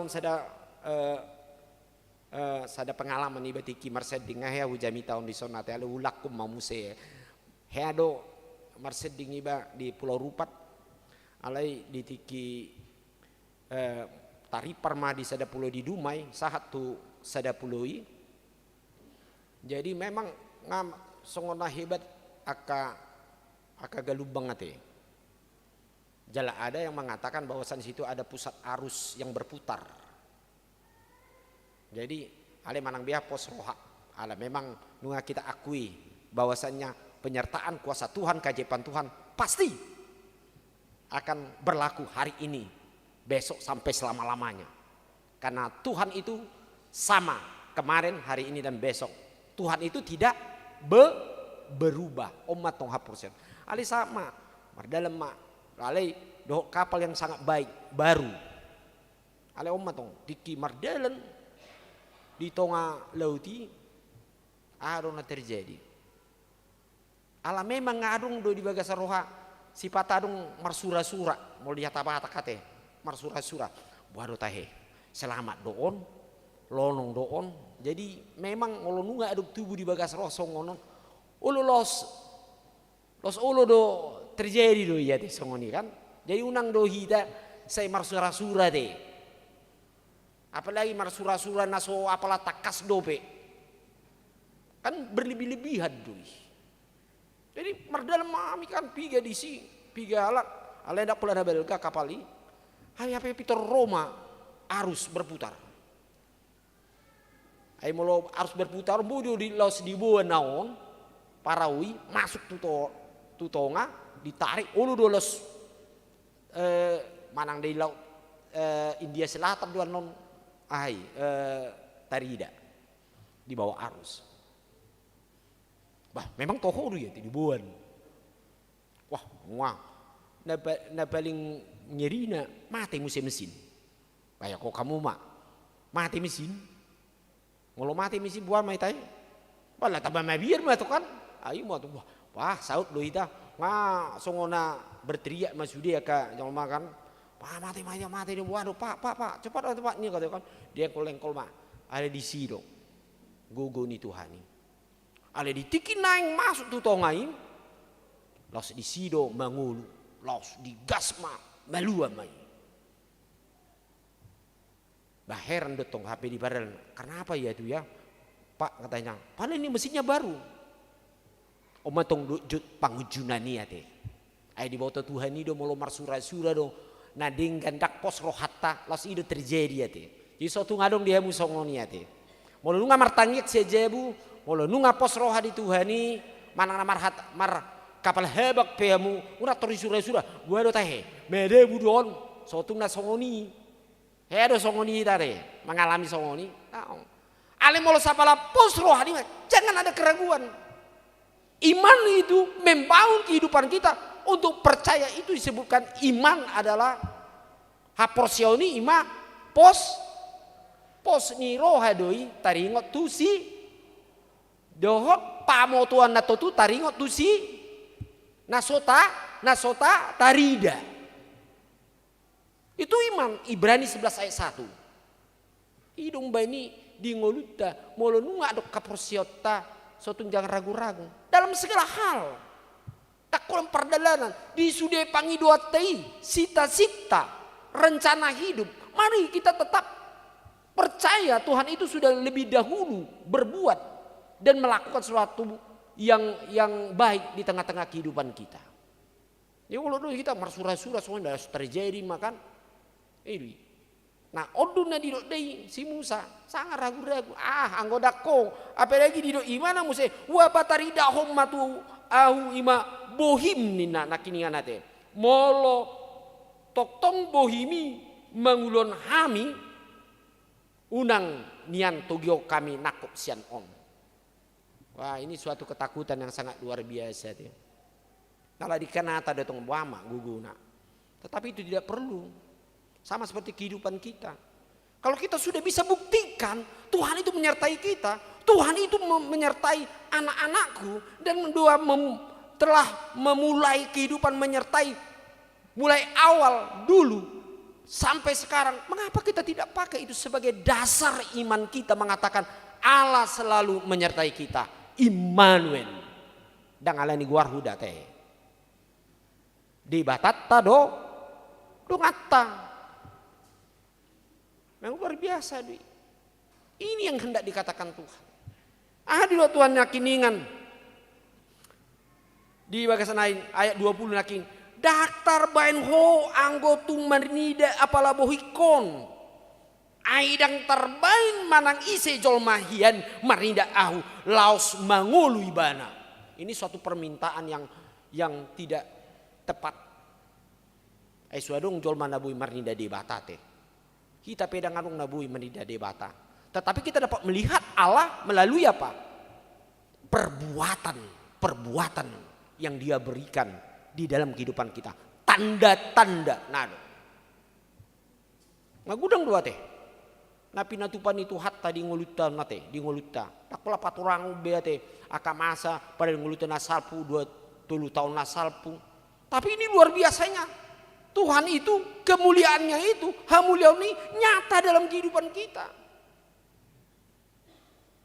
sada pengalaman iba tiki marsed ding ya ujami tahun di sana teh ulakum mamuse. Heado marsed ding iba di Pulau Rupat alai di tiki taripar mah di sada pulau di Dumai sahat tu sada puloi. Jadi memang ngam songona hebat aka galubang ate. Jala ada yang mengatakan bahwasan situ ada pusat arus yang berputar. Jadi ale manang biha pos roha. Ala memang nunga kita akui bahwasannya penyertaan kuasa Tuhan, keajaiban Tuhan pasti akan berlaku hari ini, besok sampai selama-lamanya. Karena Tuhan itu sama kemarin, hari ini dan besok. Tuhan itu tidak berubah. Umat tong hapursen. Ali sama, mardalam mak. Ale doh kapal yang sangat baik baru. Ale umat tong diki mardalan di tonga lauti arona terjadi. Ala memang ngadung do di bagasa roha sifat adung marsura-sura mau lihat apa kate marsura-sura baru tahe selamat doon lonong doon. Jadi memang olo nunga aduk tubuh di bagas roh songono ulu los ulu do terjadi do ya teh songoni kan. Jadi unang do hita saya marsura-sura deh. Apalagi marsura-sura naso apalah takas dope. Kan berlebih-lebihan doi. Jadi mardalam mami kan piga di si piga alak alenda pula ada belga kapali. Hai apa Peter Roma arus berputar. Ai molo arus berputar bodo di los di bawah naon parawi masuk tutonga ditarik ulu dolos manang di laut India Selatan dua non tarida di bawah arus. Bah memang toho ya di buan. Wah na paling nyerina mati mesin. Kayak kok kamu mati mesin. Ngolo mati mesin buan mai tai. Bala tambah mabir mah tuh kan. Ayo mah tuh wah saut do ita. Nga songona berteriak masudia ka jangan makan. Pak mati di waduh pak cepat pak nih kata kan. Dia kolengkol mah ada di sido. Gogo ni Tuhani. Ale ditikin naing masuk tu tongai, los di sido mangulu, los di gasma malua mai. Bah heran dotong HP di badan. Kenapa ya itu ya? Pak katanya, paling ini mesinnya baru. Omatong pangujunani ya teh. Ai di bawah Tuhan ini do molo marsura-sura do. Nading gandak pos rohata los itu terjadi ya teh. Jadi suatu ngadong dia musongoni ya teh. Molo nunga martangik sejebu, molo nunga pos roha di Tuhani, manang mar kapal hebak peamu, una tori sura-sura, gua do tahe, mede budon, suatu nasongoni. Hedo songoni tare, mengalami songoni. Ale molo sapala pos roha di, jangan ada keraguan. Iman itu membangun kehidupan kita untuk percaya itu disebutkan iman adalah haporsioni ima pos ni roha doi taringot tu si dohok pamotuan na tu taringot tu si nasota tarida. Itu iman. Ibrani 11 ayat 1. Hidung bani di ngoluta molo nunga dok kaporsiota sotun jangan ragu-ragu dalam segala hal. Tak kurang perdalanan di sude pangi dua tei sita-sita rencana hidup. Mari kita tetap percaya Tuhan itu sudah lebih dahulu berbuat dan melakukan sesuatu yang baik di tengah-tengah kehidupan kita. Ya kalau dulu kita marsura-sura semua sudah terjadi makan. Ini. Nah, oduna di dei si Musa sangat ragu-ragu. Anggota ko, apalagi di imana Musa? Wa batarida hommatu au ima bohim nina nakiningan nate. Molo toktong bohimi mangulon hami unang nian togyo kami nakop sian on. Wah, ini suatu ketakutan yang sangat luar biasa. Kalau dikenata datang wama guguna. Tetapi itu tidak perlu. Sama seperti kehidupan kita. Kalau kita sudah bisa buktikan Tuhan itu menyertai kita. Tuhan itu menyertai anak-anakku. Dan telah memulai kehidupan menyertai mulai awal dulu sampai sekarang. Mengapa kita tidak pakai itu sebagai dasar iman kita mengatakan Allah selalu menyertai kita. Immanuel. Dan Allah ini guar huda teh. Di batatta do ngatta. Memang luar biasa. Ini yang hendak dikatakan Tuhan. Adil Tuhan yakiningan. Di bagian lain ayat 20 yakin. Daktar bain ho anggotung marnida apala bohikon. Aidang terbain manang ise jolmahian marnida ahu laos mangulu ibana. Ini suatu permintaan yang tidak tepat. Suadong jolma nabui marnida di batate. Kita pedang anung nabui marnida di bata. Tetapi kita dapat melihat Allah melalui apa? Perbuatan yang Dia berikan di dalam kehidupan kita. Tanda-tanda nado. Ngagudang dua teh. Napi natupan itu hatta di ngoluta nate, di ngoluta. Takola paturang beate akamasa pada ngoluta nasalpu 20 tahun nasalpu. Tapi ini luar biasanya. Tuhan itu, kemuliaannya itu, hamuliaun ini nyata dalam kehidupan kita.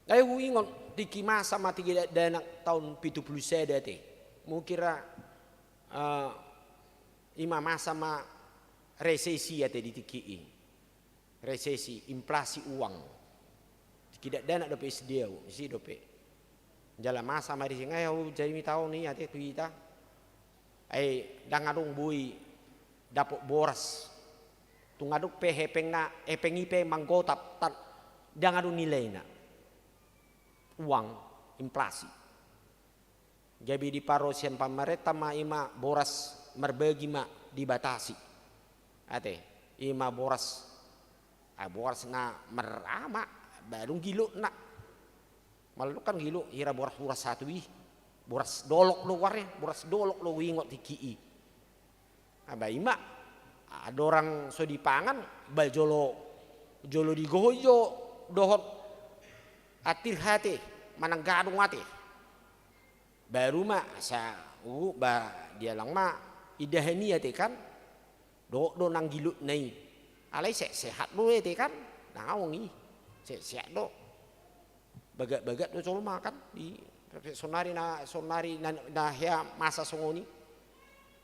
Ayo ingat di kimasa mati dana tahun 70 seda teh. Mau kira ima masa ma resesi ya teh di TKI. Resesi, inflasi uang. Tidak dana dope sedia, isi dope. Jala masa mari sing ayo jadi mi tahun ni ate kita. Dangadong bui dapok boras. Tungaduk pehepengna epengipe manggotap dangadong nilai na. Uang inflasi. Jadi di parosian pamerintah ma ima boras merbagi ma dibatasi. Ate ima boras na merama baru gilo nak malu kan gilo ira boras satu boras dolok lo warnya boras dolok lo wingot tiki ima ada orang so dipangan bal jolo digojo dohot atil hati manang gadung hati baru sa dia lang idahani hati kan do nang gilo nai alai sehat lo itu kan naongi sehat lo bagat lo cuma makan di sonari na ya masa songoni.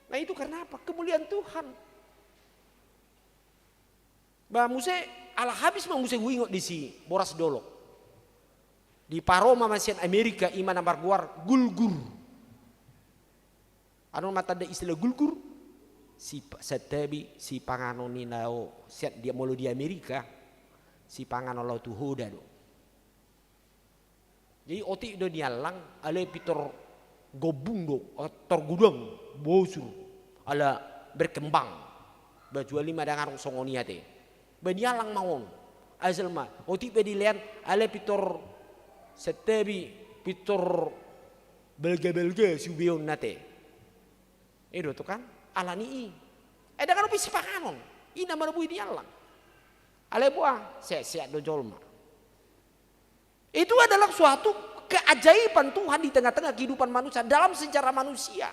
Nah itu karena apa? Kemuliaan Tuhan. Bah muse ala habis mah muse wingot di si boras dolok di Paroma masian Amerika iman nambar guar gulgur. Anu mata ada istilah gulgur. Si pangano ni nao siat dia molo di Amerika si pangano lau tu hoda do. Jadi otik do nialang ale pitor gobung do tor gudang bosur ala berkembang baju lima dangarong songoni ate. Benialang mawon asal ma otik be dilian ale pitor setebi pitor belga subion nate. Itu tuh kan alani dengan upi sipanganon ina marabui dialang ale buah sehat do jolma. Itu adalah suatu keajaiban Tuhan di tengah-tengah kehidupan manusia dalam sejarah manusia.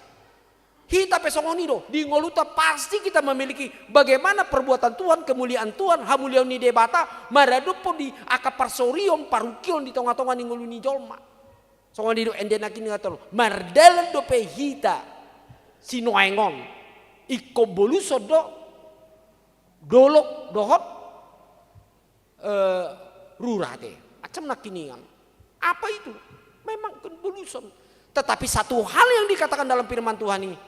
Kita pesongoni do di ngoluta pasti kita memiliki bagaimana perbuatan Tuhan, kemuliaan Tuhan, hamuliaun ni debata maradupo di akaparsorion parukion di tonga-tonga ni ngoluni jolma. Songoni do endena kini ngatol mardalan do pehita sinoengon iko boluso do dolok dohot rurate acam nakiningan apa itu memang kan boluson Tetapi satu hal yang dikatakan dalam firman Tuhan ini,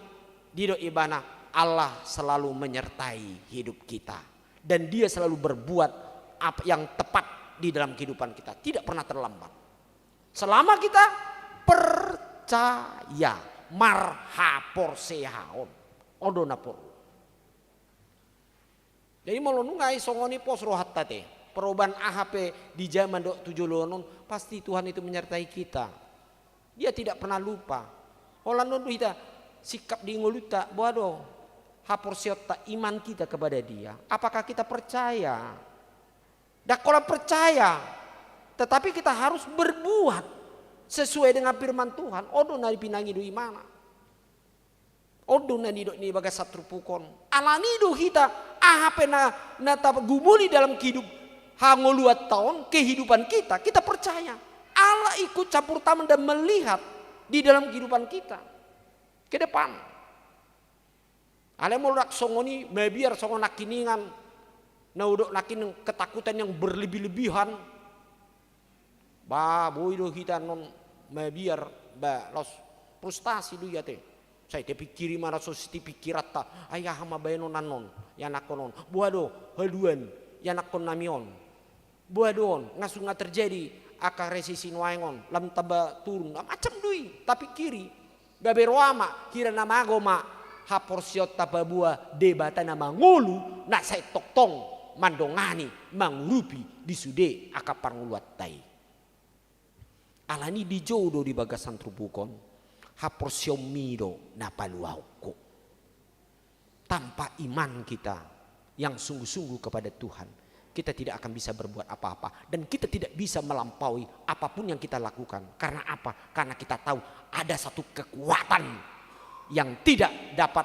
di ibana Allah selalu menyertai hidup kita. Dan dia selalu berbuat apa yang tepat di dalam kehidupan kita. Tidak pernah terlambat. Selama kita percaya, marhapor sehaon, odonapor. Jadi mau nungai songoni pos rohat tate. Perubahan AHP di zaman 70 pasti Tuhan itu menyertai kita. Dia tidak pernah lupa. Olan nundu kita sikap di nguluta bodo hapor siota iman kita kepada dia. Apakah kita percaya? Dak kalau percaya, tetapi kita harus berbuat sesuai dengan firman Tuhan. Odo nari pinangi do imana. Odo nari do ni baga satru pukon. Alani do kita AHP na gumuli dalam hidup hangoluat tahun kehidupan kita. Kita percaya Allah ikut campur tangan dan melihat di dalam kehidupan kita ke depan. Ale mau rak songoni mebiar songon nakiningan naudok nakin ketakutan yang berlebih-lebihan. Ba boy do kita non mebiar ba los frustasi do ya te. Saya te pikiri mana sositi pikirat ta ayah hama bayenon nanon ya nakonon. Buado haluan ya nakon namion. Buadon ngasuh nggak terjadi akar resisi nuaingon lam taba turun macam dui tapi kiri gaberoama kira nama agoma haporsiot taba buah debata nama ngulu nak saya toktong mandongani mangurupi di sude akapar nguluat tai alani di jodoh di bagasan trubukon haporsiom mido napaluauko tanpa iman kita yang sungguh-sungguh kepada Tuhan kita tidak akan bisa berbuat apa-apa dan kita tidak bisa melampaui apapun yang kita lakukan. Karena apa? Karena kita tahu ada satu kekuatan yang tidak dapat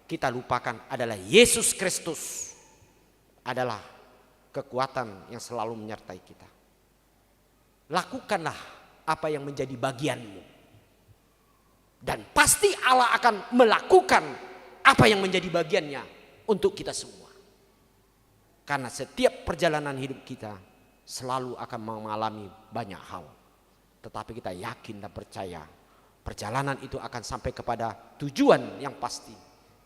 kita lupakan adalah Yesus Kristus. Adalah kekuatan yang selalu menyertai kita. Lakukanlah apa yang menjadi bagianmu. Dan pasti Allah akan melakukan apa yang menjadi bagiannya untuk kita semua. Karena setiap perjalanan hidup kita selalu akan mengalami banyak hal. Tetapi kita yakin dan percaya perjalanan itu akan sampai kepada tujuan yang pasti.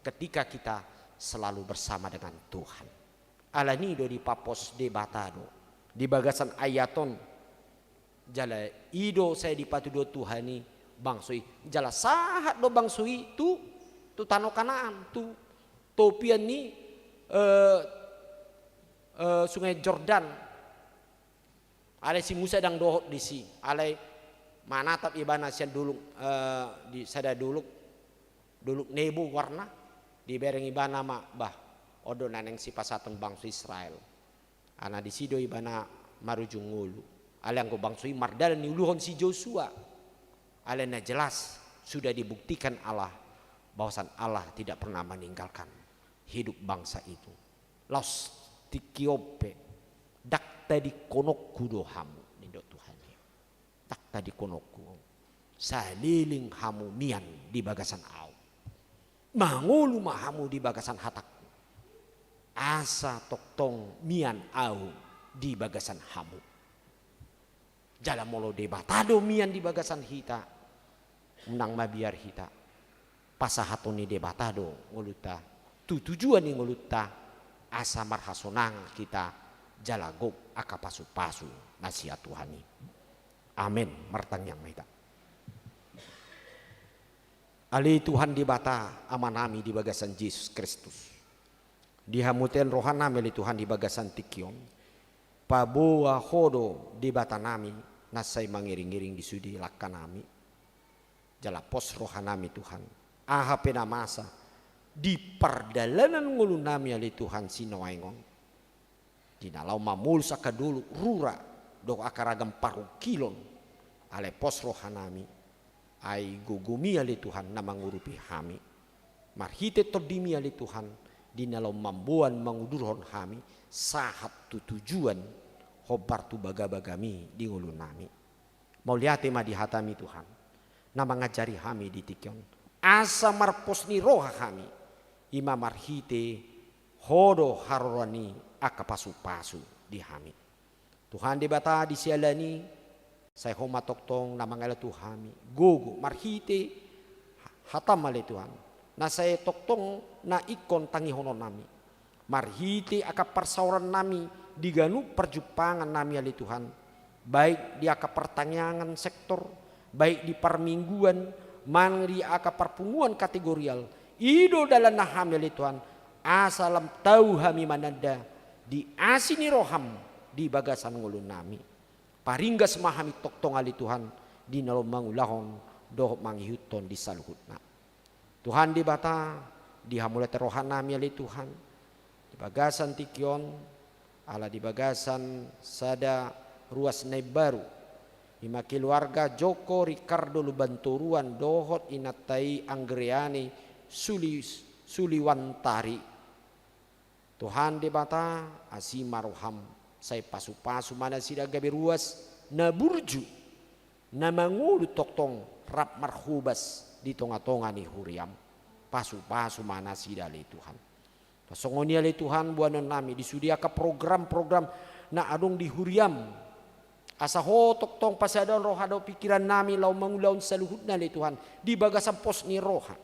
Ketika kita selalu bersama dengan Tuhan. Alanido di papos de batado. Di bagasan ayaton. Jala ido saya dipatudo Tuhani bangsui. Jala sahat do bangsui tu tano kanaan tu topian ni sungai Jordan. Ale si Musa dang dohot di si. Ale manatap ibana sian dulu di sada dulu nebu warna di bereng ibana ma bah odo naneng si pasateng bangsa Israel. Ana di sido ibana marujung ngulu. Ale anggo bangsa mardal ni uluhon si Joshua. Ale na jelas sudah dibuktikan Allah bahwasan Allah tidak pernah meninggalkan hidup bangsa itu. Los tikiope dak tadi konokku do hamu nindo Tuhan dak tadi konokku saliling hamu mian di bagasan au mangulu mahamu di bagasan hatakku asa toktong mian au di bagasan hamu jala molo debatado mian di bagasan hita unang mabiar hita pasahatoni debatado nguluta tujuan ni nguluta asa marhasonang kita jalagok akapasu-pasu nasihat Tuhani. Amin. Martang yang maita. Ali Tuhan di bata amanami di bagasan Yesus Kristus. Dihamuten rohanami li Tuhan di bagasan tikion. Paboa hodo di bata nami nasay mangiring-iring di sudi lakanami. Jala pos rohanami Tuhan. Aha penamasa. Di perdalanan ngulu nami ali Tuhan sinoaingon di nalau mamul saka dulu rura do akaragam paru kilon ale pos rohanami ai gugumi ali Tuhan nama ngurupi hami marhite todimi ali Tuhan di nalau mambuan mangudurhon hami sahat tu tujuan hobar tu baga-bagami di ngulu nami mau lihat tema di hatami Tuhan nama ngajari hami di tikion asa marpos ni roha kami ima marhite hodo harorani akapasu-pasu di hami. Tuhan dibata disialani Saya homa toktong na mangala Tuhami. Gogo marhite hatam ale Tuhan. Na saya toktong na ikon tangihonon nami. Marhite aka persauran nami diganu perjupangan nami ale Tuhan. Baik di aka pertanyaan sektor, baik di permingguan, mangri aka perpunguan kategorial. Ido dalam naham ale Tuhan. Asalam tahu hami manada di asini roham di bagasan ngulun nami. Paringgas mahami toktong ali Tuhan di nalom mangulahon doh mangihuton di saluhutna. Tuhan di bata di hamulat rohan nami ali Tuhan di bagasan tikion ala di bagasan sada ruas nai baru lima keluarga Joko Ricardo Lubanturuan dohot inatai Anggreani Suliwantari. Tuhan di bata asimaroham saya pasu-pasu mana sida gabi ruas na burju na mangulu toktong rap marhubas di tonga-tonga ni huriam pasu-pasu mana sida le Tuhan pasongonia le Tuhan buanon nami disudia ka program-program na adong di huriam asa ho toktong pasadon roha do pikiran nami lau mangulaun saluhutna le Tuhan di bagasan pos ni roha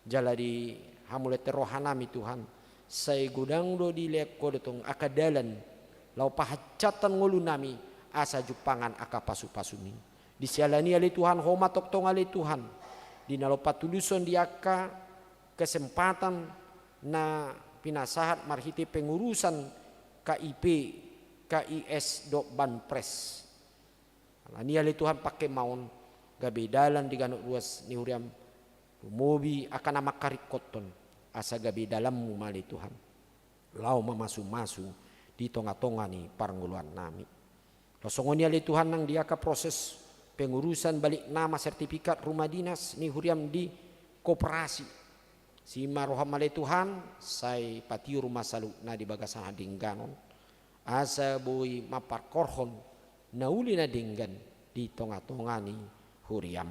jala di hamulet roha nami Tuhan saya gudang do di leko detong akadalan lau pahacatan ngulu nami asa jupangan aka pasu-pasumi disialani ali Tuhan homa toktong ali Tuhan di nalopa tuluson di aka kesempatan na pinasahat marhiti pengurusan KIP KIS do Banpres alani ali Tuhan pakai maun gabe dalan di ganuk ruas ni huriam mobi akan nama karikoton asa gabe dalammu mali Tuhan lau mamasu-masu di tonga-tonga ni paranguluan nami. Losongonia li Tuhan nang dia ka proses pengurusan balik nama sertifikat rumah dinas ni huriam di koperasi. Si maroham mali Tuhan sai pati rumah salu na di bagasan hadingganon. Asa boy mapar korhon na uli na dinggan di tonga-tonga ni huriam.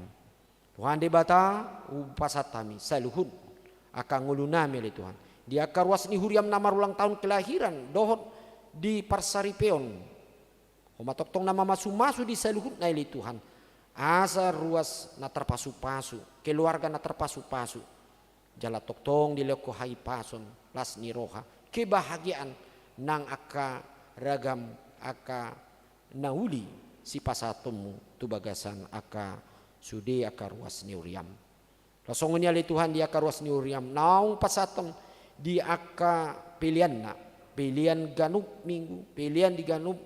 Tuhan di bata upasatami saluhun akan ngulu nami li Tuhan. Dia karwas ni huriam nama ulang tahun kelahiran dohot di Parsaripeon homa toktong nama masu-masu di saluhut na ili Tuhan asa ruas na terpasu-pasu keluarga na terpasu-pasu jala toktong di leko hai pason las ni roha kebahagiaan nang aka ragam aka nauli si pasatommu tu bagasan aka sude aka ruas ni uriam lasongon ali Tuhan di aka ruas ni uriam naung pasatom di aka pilihan na pilihan ganup minggu, pilihan di ganup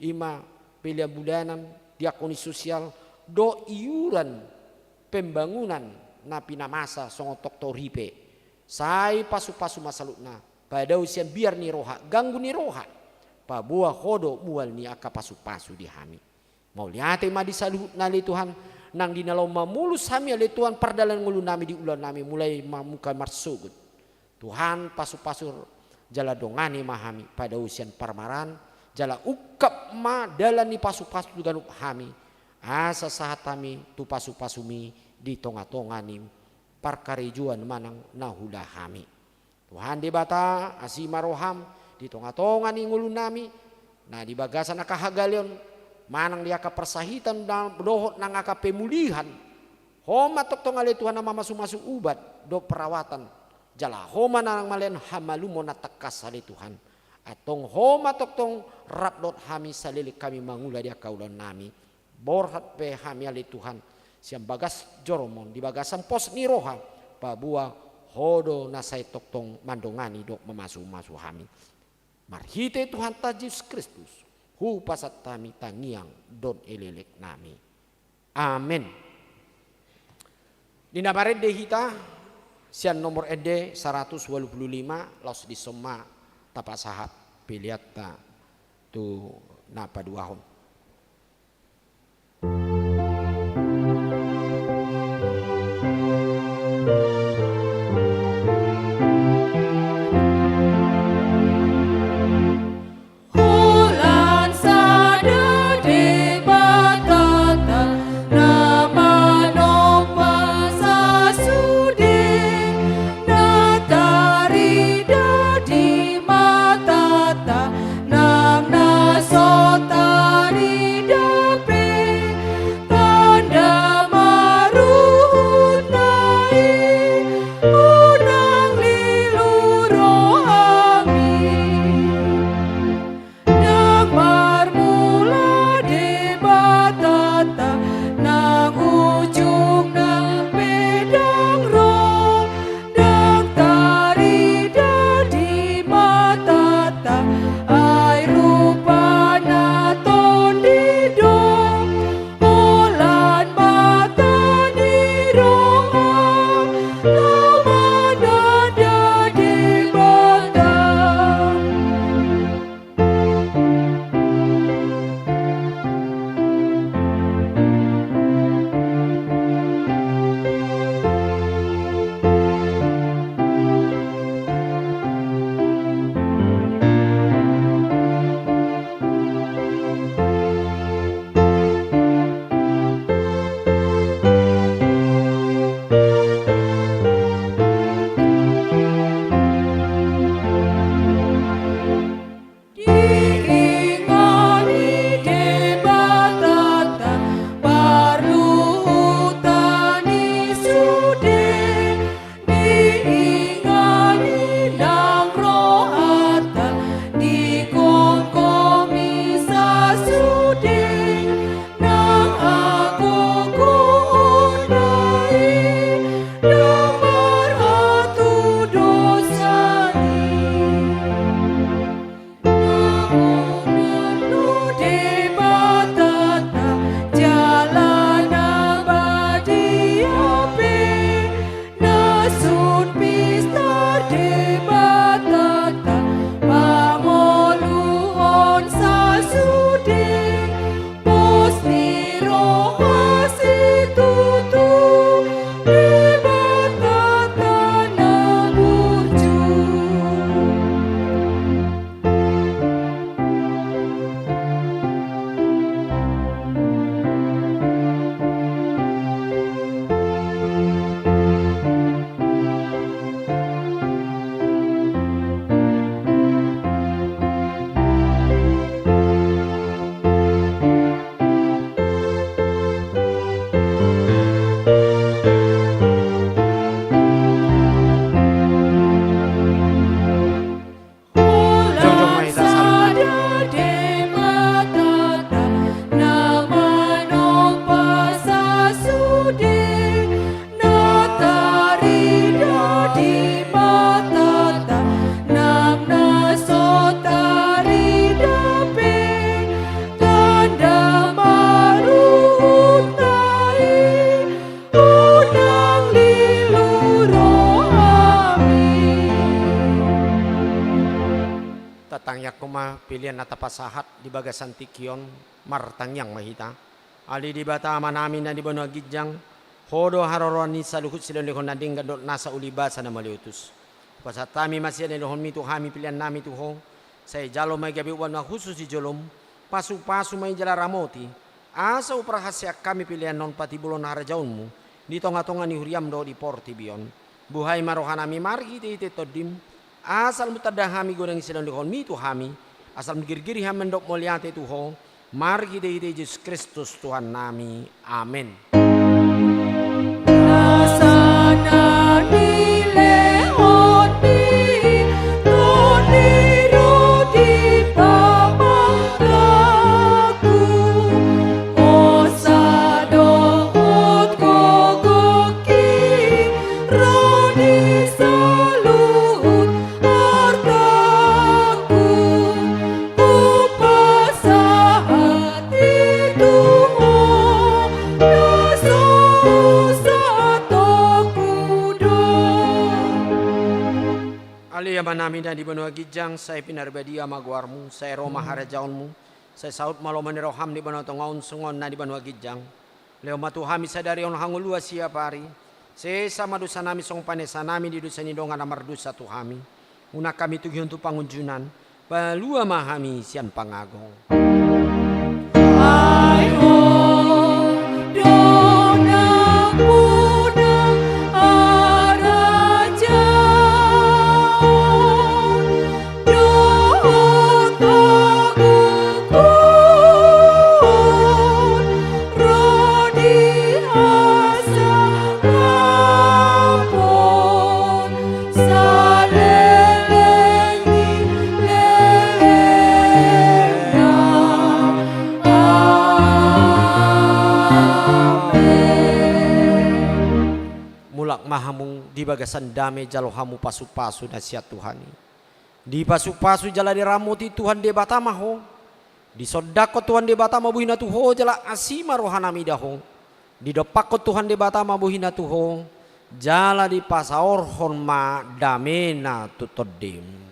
ima, pilihan bulanan, diakoni sosial, do iuran pembangunan na pinamasa songotok toripe. Sai pasu-pasu masalutna, pada usia biar ni roha, ganggu ni roha. Pabuah hodo mual ni aka pasu-pasu di hami. Mau lihat ma di saluhut nali Tuhan, nang dinalau mamulus hami ali Tuhan pardalan ngulu nami di ulan nami mulai mamuka marsugut. Tuhan pasu-pasu jala dongani mahami pada usian parmaran jala ukap ma dalani pasu-pasu ganup hami asa sahatami tu pasu-pasumi di tonga-tongani parkarejuan manang nahula hami Tuhan di bata asimaroham di tonga-tongani ngulu nami nah di bagasan aka hagalion manang dia aka persahitan dan dohot nang aka pemulihan homa toktong ale Tuhan nama masu-masu ubat do perawatan jala homa nang malen hamalumo natakas ali Tuhan atong homa toktong rapdot hami salilik kami mangula dia kaulan nami borhat pe hami ali Tuhan siam bagas joromon di bagasan pos ni roha pabua hodo nasai toktong mandongani dok memasu-masu hami marhite Tuhan Yesus Kristus hu pasat tami tangiang don elelek nami amin. Di nabaret de hita sian nomor ede 125 laos di soma tapak sahat piliata tu napa duahon. Nang nasota tatangyak kuma pilihan natapasahat di bagasan tikion martangyang mahita. Ali di bata namin na di banua gijang hodo haroron ni saluhut silon lehon nading gadot nasa ulibasa na maliutus. Pasatami masih ada lehon mitu hami pilihan nami tuho. Saya jalo may gabi wan khusus di jolom pasu-pasu may jala ramoti. Asa uprahasya kami pilihan non patibulon harajaunmu. Di tonga-tonga ni huriam do di porti bion. Buhay marohanami margi ite todim. Asal mutadahami godang silon lehon mitu hami. Asal mgirgiri hamendok moliate tuho. Mari kita Yesus Kristus Tuhan nami. Amin. Namin dan di benua gijang saya pinarbadia magwarmu saya Roma harajaunmu saya saut maloman roham di benua tongaun sungon na di benua gijang leo matuhami sadari on hangulua siapari saya sama dosa nami song panesa nami di dosa ni dongan amar dosa tuhami una kami tugi untuk pangunjunan palua mahami sian pangagong. Mahamung di bagasan dame jalo hamu pasu-pasu nasihat Tuhani. Di pasu-pasu jala di ramuti Tuhan de batama ho. Di sodako Tuhan de batama buhina tuho jala asima rohanami daho. Di dopako Tuhan de batama buhina tuho jala di pasaor honma damena tutodim.